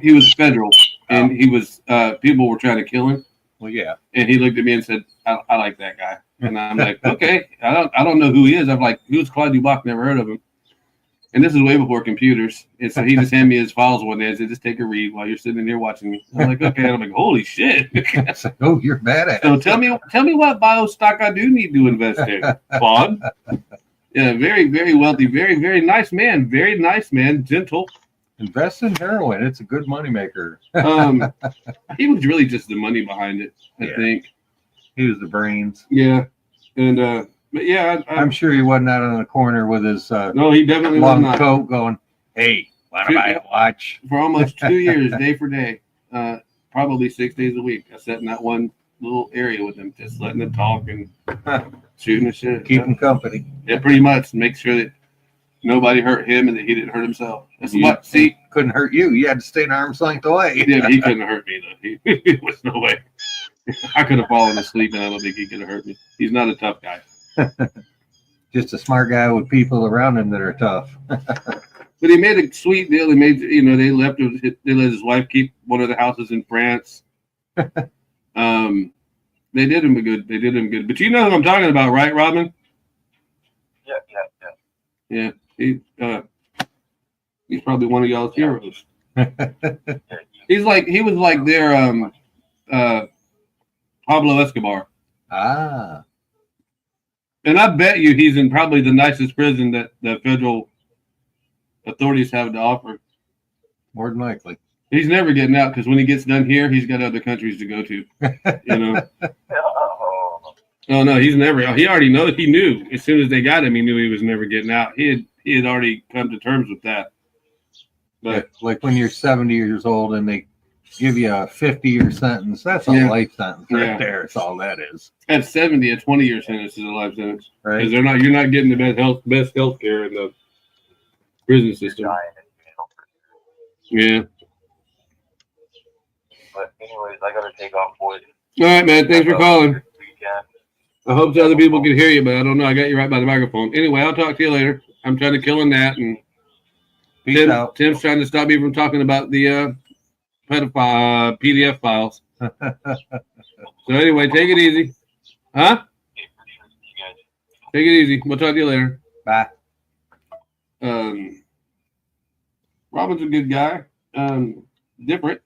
and he was people were trying to kill him. Well, yeah. And he looked at me and said, I like that guy. And I'm like, okay, I don't know who he is. I'm like, who's Claude Dubois? Never heard of him. And this is way before computers. And so he just handed me his files one day and said, just take a read while you're sitting there watching me. I'm like, okay. And I'm like, holy shit. It's like, oh, you're bad at it. So tell me what bio stock I do need to invest in, Claude. Yeah, very, very wealthy, very, very nice man. Very nice man, gentle. Invest in heroin. It's a good moneymaker. He was really just the money behind it, I think. He was the brains. Yeah. And but yeah, I'm sure he wasn't out on the corner with his no, he definitely long was not. coat going, hey, want to buy a watch? For almost 2 years, day for day, probably 6 days a week. I sat in that one little area with him, just letting him talk and shooting the shit. Keep him company. Yeah, pretty much. Make sure that nobody hurt him and that he didn't hurt himself. That's what. See, couldn't hurt you. You had to stay an arm's length away. Yeah, he couldn't hurt me though. There was no way. I could have fallen asleep, and I don't think he could have hurt me. He's not a tough guy. Just a smart guy with people around him that are tough. But he made a sweet deal. He made, they let his wife keep one of the houses in France. They did him good. But you know who I'm talking about, right, Robin? Yeah. Yeah. He's probably one of y'all's heroes. He was like their Pablo Escobar. Ah. And I bet you he's in probably the nicest prison that the federal authorities have to offer. More than likely. He's never getting out because when he gets done here, he's got other countries to go to. Oh no, he's never. He already knows. He knew as soon as they got him. He knew he was never getting out. He had already come to terms with that. But like when you're 70 years old and they give you a 50-year sentence, that's a life sentence right there. That's all that is. At 70, a 20-year sentence is a life sentence. Right? Because you're not getting the best health care in the prison system. Yeah. But anyways, I gotta take off, boys. All right, man. Thanks for calling. I hope the other people can hear you, but I don't know. I got you right by the microphone. Anyway, I'll talk to you later. I'm trying to kill a gnat, and Tim's trying to stop me from talking about the pedophile PDF files. So anyway, take it easy. Huh? Take it easy. We'll talk to you later. Bye. Robin's a good guy. Different.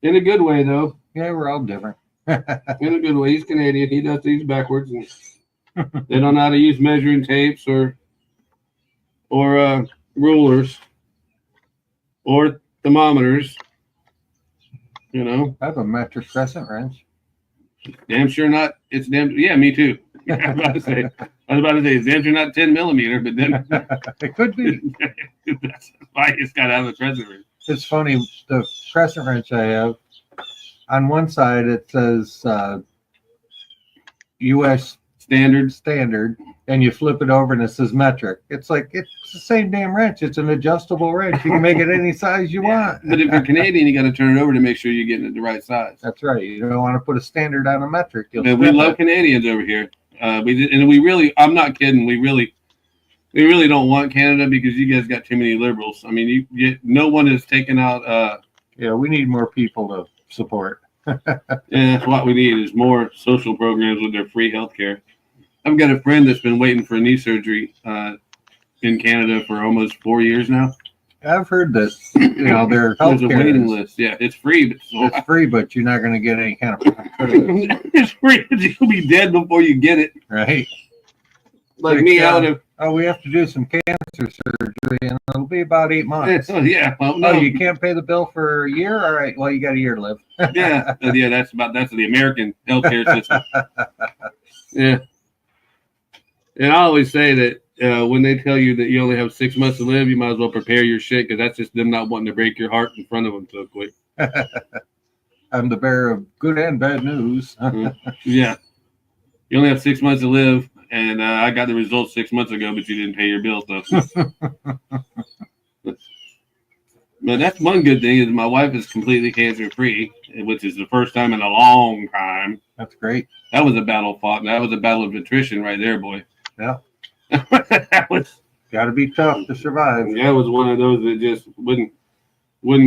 In a good way, though. Yeah, we're all different. In a good way. He's Canadian. He does things backwards. And they don't know how to use measuring tapes or rulers or thermometers. I have a metric crescent wrench. Damn sure not. It's damn. Yeah, me too. I was about to say it's damn sure not 10 millimeter, but then it could be. That's why it's got to have a crescent wrench. It's funny. The crescent wrench I have, on one side it says U.S. standard, and you flip it over and it says metric. It's like it's the same damn wrench. It's an adjustable wrench. You can make it any size you want. But if you're Canadian, you got to turn it over to make sure you're getting it the right size. That's right. You don't want to put a standard on a metric. We love Canadians over here. I'm not kidding. We really don't want Canada because you guys got too many liberals. I mean, no one is taking out. We need more people to support. That's what we need is more social programs with their free health care. I've got a friend that's been waiting for a knee surgery in Canada for almost 4 years now. I've heard that their health there's a waiting list. Yeah, it's free. But it's free, but you're not going to get any kind of. It's free. You'll be dead before you get it. Right. Like me out of. Oh, we have to do some cancer surgery, and it'll be about 8 months. Yeah. Well, no. Oh, you can't pay the bill for a year? All right. Well, you got a year to live. Yeah. That's the American healthcare system. Yeah. And I always say that when they tell you that you only have 6 months to live, you might as well prepare your shit because that's just them not wanting to break your heart in front of them so quick. I'm the bearer of good and bad news. Yeah. You only have 6 months to live. And I got the results 6 months ago, but you didn't pay your bills, though. But that's one good thing is my wife is completely cancer-free, which is the first time in a long time. That's great. That was a battle fought. And that was a battle of attrition right there, boy. Yeah. That was got to be tough to survive. That was one of those that just wouldn't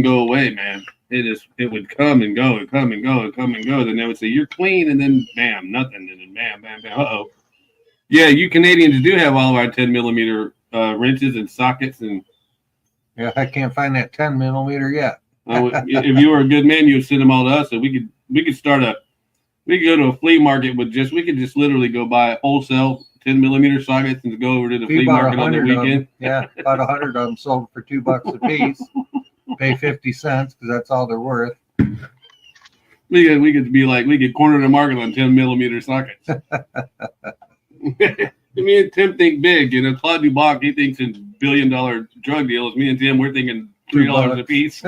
go away, man. It would come and go and come and go and come and go. Then they would say, "You're clean," and then bam, nothing, and then bam, bam, bam. Uh-oh. Yeah, you Canadians do have all of our 10mm wrenches and sockets, and yeah, I can't find that 10mm yet. If you were a good man, you'd send them all to us, and we could go to a flea market with we could just literally go buy wholesale 10mm sockets and go over to the flea market on the weekend. Yeah, about 100 of them sold for $2 a piece. Pay 50 cents because that's all they're worth. We could corner the market on 10mm sockets. Me and Tim think big. Claude Duboc, he thinks in billion-dollar drug deals. Me and Tim, we're thinking $3 a piece.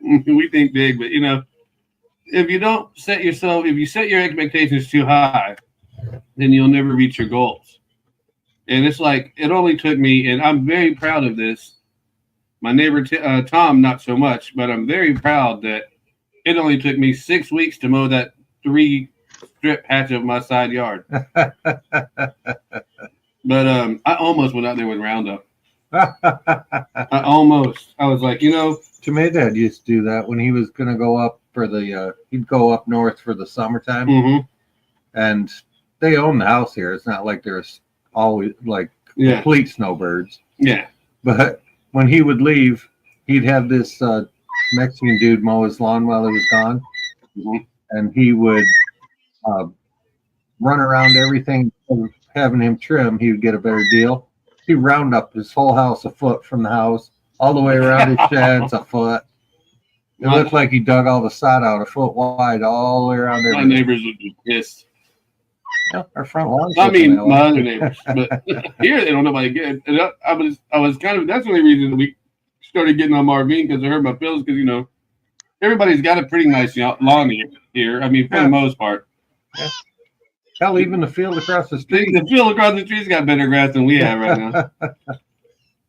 We think big, but if you set your expectations too high, then you'll never reach your goals. And it's like, it only took me, and I'm very proud of this. My neighbor, Tom, not so much, but I'm very proud that it only took me 6 weeks to mow that 3-strip patch of my side yard. But I almost went out there with Roundup. I was like, my dad used to do that when he was going to go up for he'd go up north for the summertime. Mm-hmm. And they own the house here. It's not like there's always complete snowbirds. Yeah. But when he would leave, he'd have this Mexican dude mow his lawn while he was gone. Mm-hmm. And he would run around everything, having him trim. He would get a better deal. He'd round up his whole house a foot from the house, all the way around his sheds a foot. It looked like he dug all the sod out a foot wide all the way around there. My neighbors would be pissed. Yeah, our front lawn. I mean, my other neighbors, but here they don't know about it. And I was kind of, that's the only reason that we started getting on Marvin, because I heard my feelings, because everybody's got a pretty nice lawn here. I mean, for the most part. Yeah. Hell, even the field across the street. The field across the street's got better grass than we have right now.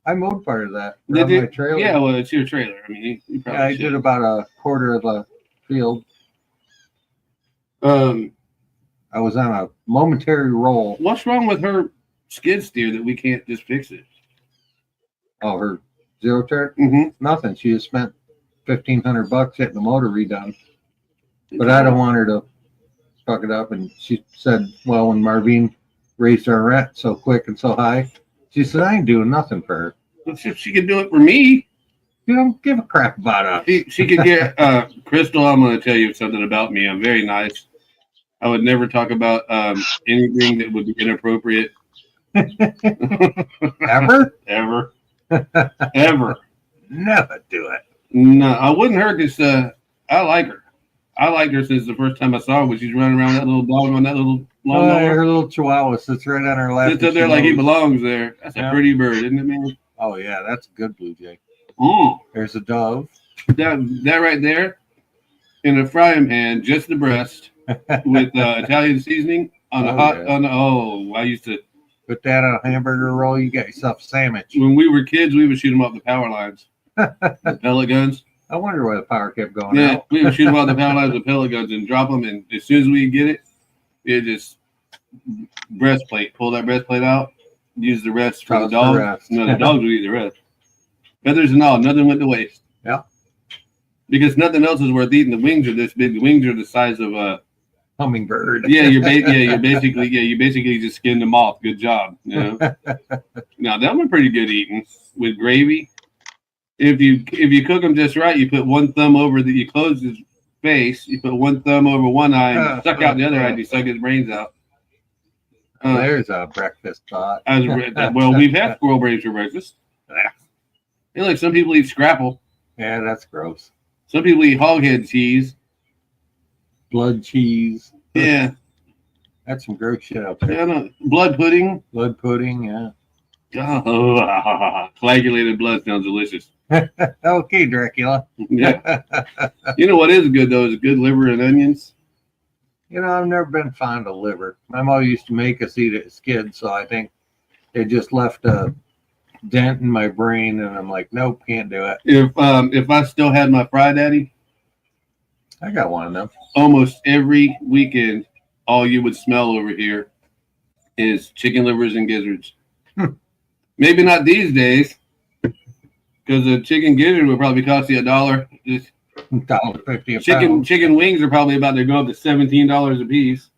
I mowed part of that. My trailer. Yeah, well, it's your trailer. I mean, you probably I did about a quarter of the field. I was on a momentary roll. What's wrong with her skid steer that we can't just fix it? Oh, her zero turn? Mm-hmm. Nothing. She just spent $1,500 getting the motor redone. But I don't want her to fuck it up. And she said, well, when Marvin raised our rent so quick and so high, she said, I ain't doing nothing for her. Well, if she could do it for me. You don't give a crap about us. She could get, Crystal, I'm going to tell you something about me. I'm very nice. I would never talk about anything that would be inappropriate. Ever? Ever. Ever. Never do it. No, I wouldn't hurt this. I like her. I liked her since the first time I saw her when she's running around with that little dog on that little lawnmower. Her little chihuahua sits right on her lap. Sits up there like he belongs there. That's a pretty bird, isn't it, man? Oh, yeah, that's a good blue jay. Mm. There's a dove. That right there, in a frying pan, just the breast, with Italian seasoning on the hot. Yeah. I used to put that on a hamburger roll. You got yourself a sandwich. When we were kids, we would shoot them off the power lines, the pellet guns. I wonder why the power kept going out. We would shoot them off the power lines with pellet guns and drop them, and as soon as we get it, it just breastplate. Pull that breastplate out. Use the rest for the dogs. No, the dogs would eat the rest. Feathers and all, nothing went to waste. Yeah. Because nothing else is worth eating. The wings are this big. The wings are the size of a hummingbird. Yeah, you basically just skinned them off. Good job. Now that one pretty good eating with gravy. If you cook them just right, you put one thumb over you close his face, you put one thumb over one eye and suck out the other eye and you suck his brains out. There's a breakfast thought. Well, we've had squirrel brains for breakfast. Like some people eat scrapple. Yeah, that's gross. Some people eat hog head cheese. Blood cheese. Yeah. That's some gross shit out there. Yeah, blood pudding. Blood pudding, yeah. Oh, coagulated blood sounds delicious. Okay, Dracula. Yeah. You know what is good, though, is good liver and onions. I've never been fond of liver. My mother used to make us eat it as kids, so I think it just left a dent in my brain, and I'm like, nope, can't do it. If I still had my Fry Daddy, I got one of them. Almost every weekend, all you would smell over here is chicken livers and gizzards. Maybe not these days, because a chicken gizzard would probably cost you $1. Just $1.50 chicken wings are probably about to go up to $17 a piece.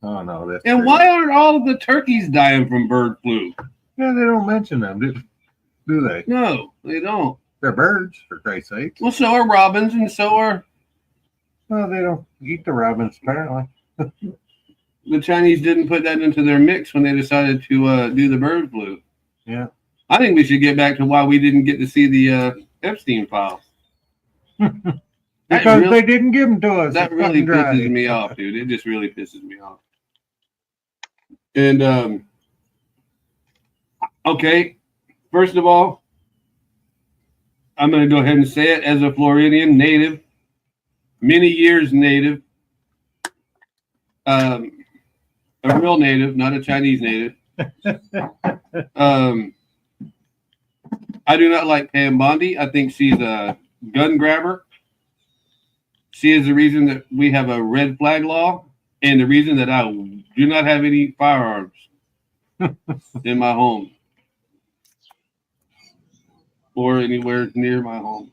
Oh no, that's and crazy. why aren't all of the turkeys dying from bird flu? Yeah, they don't mention them, do they? No, they don't. They're birds, for Christ's sake. Well, so are robins, and so are. Well, they don't eat the robins, apparently. The Chinese didn't put that into their mix when they decided to do the bird flu. Yeah. I think we should get back to why we didn't get to see the Epstein files. Because they didn't give them to us. That really pisses me off, dude. It just really pisses me off. And, okay, first of all, I'm going to go ahead and say it as a Floridian native, many years native, a real native, not a Chinese native. I do not like Pam Bondi. I think she's a gun grabber. She is the reason that we have a red flag law and the reason that I do not have any firearms in my home or anywhere near my home.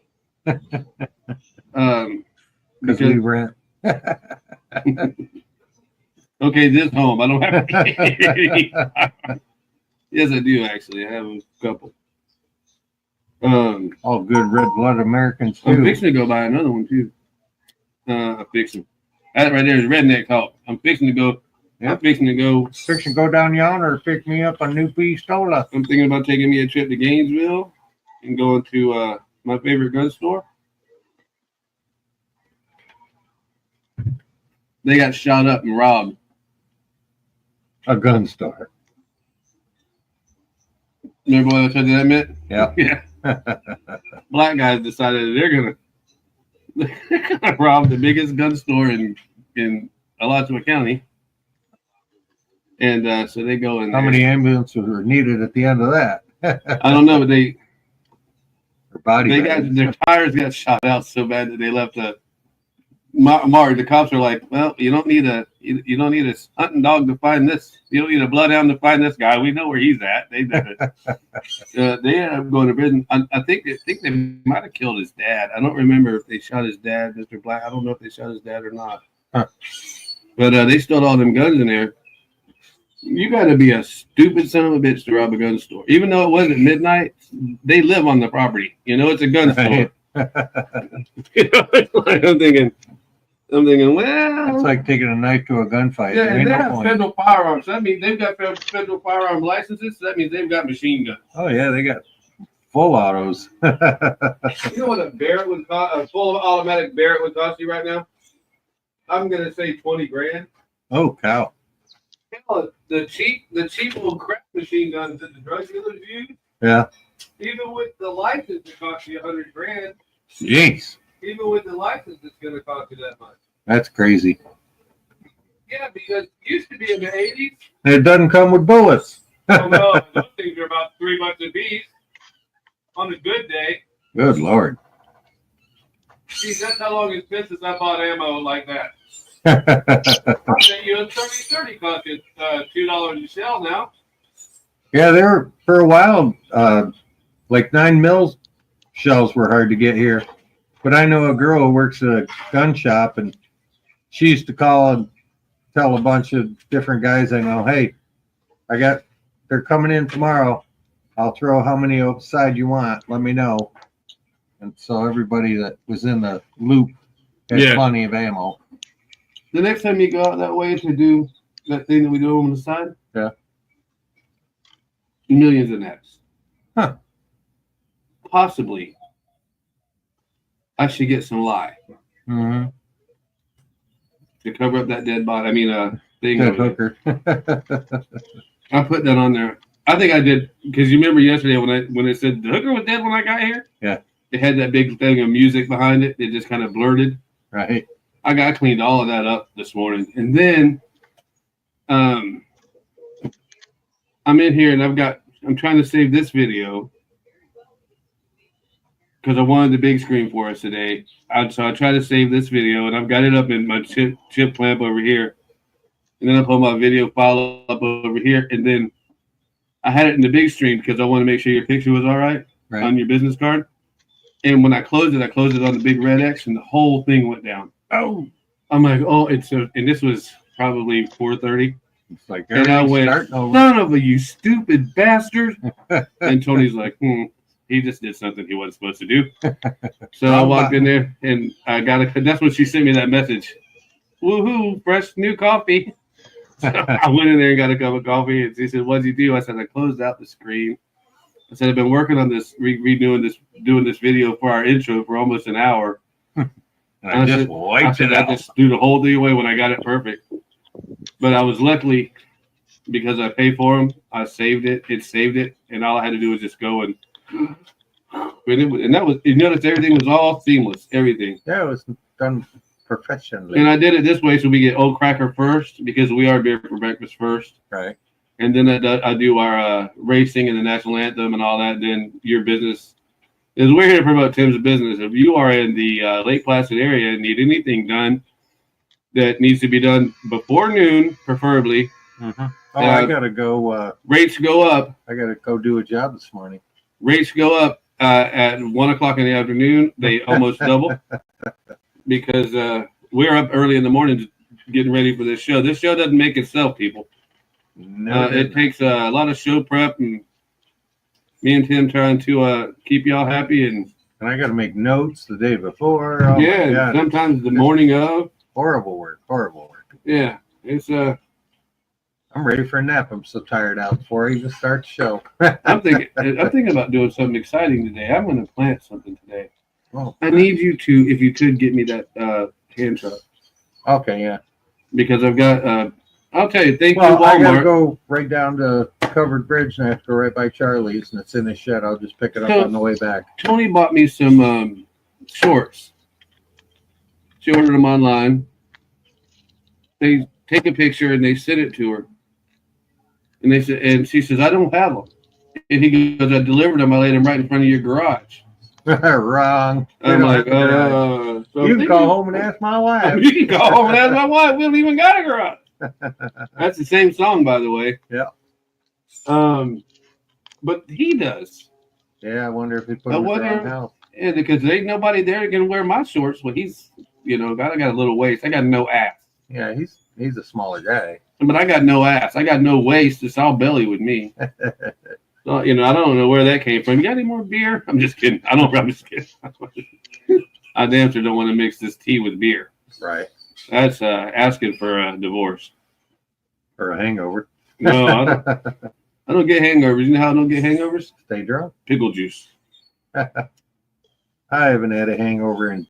Because we rent. Okay, this home. I don't have any. Yes, I do, actually. I have a couple. All good red blood Americans, too. I'm fixing to go buy another one, too. I'm fixing. That right there is redneck talk. I'm fixing to go. Yep. I'm fixing to go. Fixing to go down yonder, pick me up a new pistola. I'm thinking about taking me a trip to Gainesville and going to my favorite gun store. They got shot up and robbed. A gun store. Remember what I told you that meant? Yeah. Yeah. Black guys decided they're gonna rob the biggest gun store in Alachua County. And so they go in there. How many ambulances were needed at the end of that? I don't know, but their tires got shot out so bad that they left a mark. The cops are like, well, you don't need a hunting dog to find this. You don't need a bloodhound to find this guy. We know where he's at. They did it. They ended up going to prison. I think they might have killed his dad. I don't remember if they shot his dad, Mr. Black. I don't know if they shot his dad or not. Huh. But they stole all them guns in there. You got to be a stupid son of a bitch to rob a gun store. Even though it wasn't midnight, they live on the property. You know, it's a gun store. You know, I'm thinking, well, it's like taking a knife to a gunfight. Yeah, and they have federal firearms. That means they've got federal firearm licenses. So that means they've got machine guns. Oh yeah, they got full autos. You know what a Barrett would cost? A full automatic Barrett would cost you right now? I'm gonna say $20,000. Oh cow! Hell, the cheap little crap machine guns that the drug dealers use. Yeah. Even with the license, it costs you $100,000. Jeez. Even with the license, it's going to cost you that much. That's crazy. Yeah, because it used to be in the 80s. It doesn't come with bullets. Oh, no, those things are about $3 a piece on a good day. Good Lord. See, that's how long it's been since I bought ammo like that. I bet you a 30 cost you $2 a shell now. Yeah, they were, for a while, like 9mm shells were hard to get here. But I know a girl who works at a gun shop, and she used to call and tell a bunch of different guys I know, hey, they're coming in tomorrow. I'll throw how many outside you want. Let me know. And so everybody that was in the loop had plenty of ammo. The next time you go out that way to do that thing that we do on the side, millions of nets. Huh. Possibly. I should get some lye. Mm-hmm. To cover up that dead body. I mean, thing. Dead hooker. I put that on there. I think I did, because you remember yesterday when it said the hooker was dead when I got here? Yeah. It had that big thing of music behind it. It just kind of blurted. Right. I cleaned all of that up this morning. And then I'm in here and I'm trying to save this video because I wanted the big screen for us today. So I tried to save this video, and I've got it up in my chip clamp over here. and then I put my video file up over here, and then I had it in the big screen because I want to make sure your picture was all right on your business card. And when I closed it on the big red X, and the whole thing went down. Oh, I'm like, oh, and this was probably 4:30. It's like, and I went, over. son of a you stupid bastard. And Tony's like, he just did something he wasn't supposed to do. So I walked in there, and I got that's when she sent me that message. Woohoo, fresh new coffee. So I went in there and got a cup of coffee, and she said, what'd you do? I said, I closed out the screen. I said, I've been working on this, doing this video for our intro for almost an hour. I just wiped it out. I just threw the whole thing away when I got it perfect. But I was luckily, because I paid for them, I saved it. It saved it, and all I had to do was just go and that was. You notice everything was all seamless. Everything. Yeah, it was done professionally. And I did it this way, so we get Old Cracker first because we are Beer for Breakfast first. Right. And then I do our racing and the national anthem and all that. Then your business. Is we're here to promote Tim's business. If you are in the Lake Placid area and need anything done that needs to be done before noon, preferably. Mm-hmm. Oh, I gotta go. Rates go up. I gotta go do a job this morning. Rates go up at 1 o'clock in the afternoon. They almost double because we're up early in the morning getting ready for this show. This show doesn't make itself, people. No, it takes a lot of show prep, and me and Tim trying to keep y'all happy, and I got to make notes the day before. Oh yeah, sometimes the morning of. Horrible work. Yeah, it's I'm ready for a nap. I'm so tired out before I even start the show. I'm thinking about doing something exciting today. I'm going to plant something today. Oh, I need you to, if you could, get me that hand truck. Okay, yeah. Because I've got. I'll tell you, thank you, Walmart. I gotta Walmart. go right down to Covered Bridge, and I have to go right by Charlie's, and it's in the shed. I'll just pick it up on the way back. Tony bought me some shorts. She ordered them online. They take a picture and they send it to her. And they said, and she says, I don't have them. And he goes, I delivered them. I laid them right in front of your garage. Wrong. I'm like, so you can call home and ask my wife. You can call home and ask my wife. We don't even got a garage. That's the same song, by the way. Yeah. But he does. Yeah, I wonder if he put them in the house. Yeah, because there ain't nobody there that can wear my shorts. Well, he's, I got a little waist. I got no ass. Yeah, he's a smaller guy. But I got no ass. I got no waist. It's all belly with me. So, I don't know where that came from. You got any more beer? I'm just kidding. I'm just kidding. I damn sure don't want to mix this tea with beer. Right. That's asking for a divorce. Or a hangover. No, I don't get hangovers. You know how I don't get hangovers? Stay drunk. Pickle juice. I haven't had a hangover in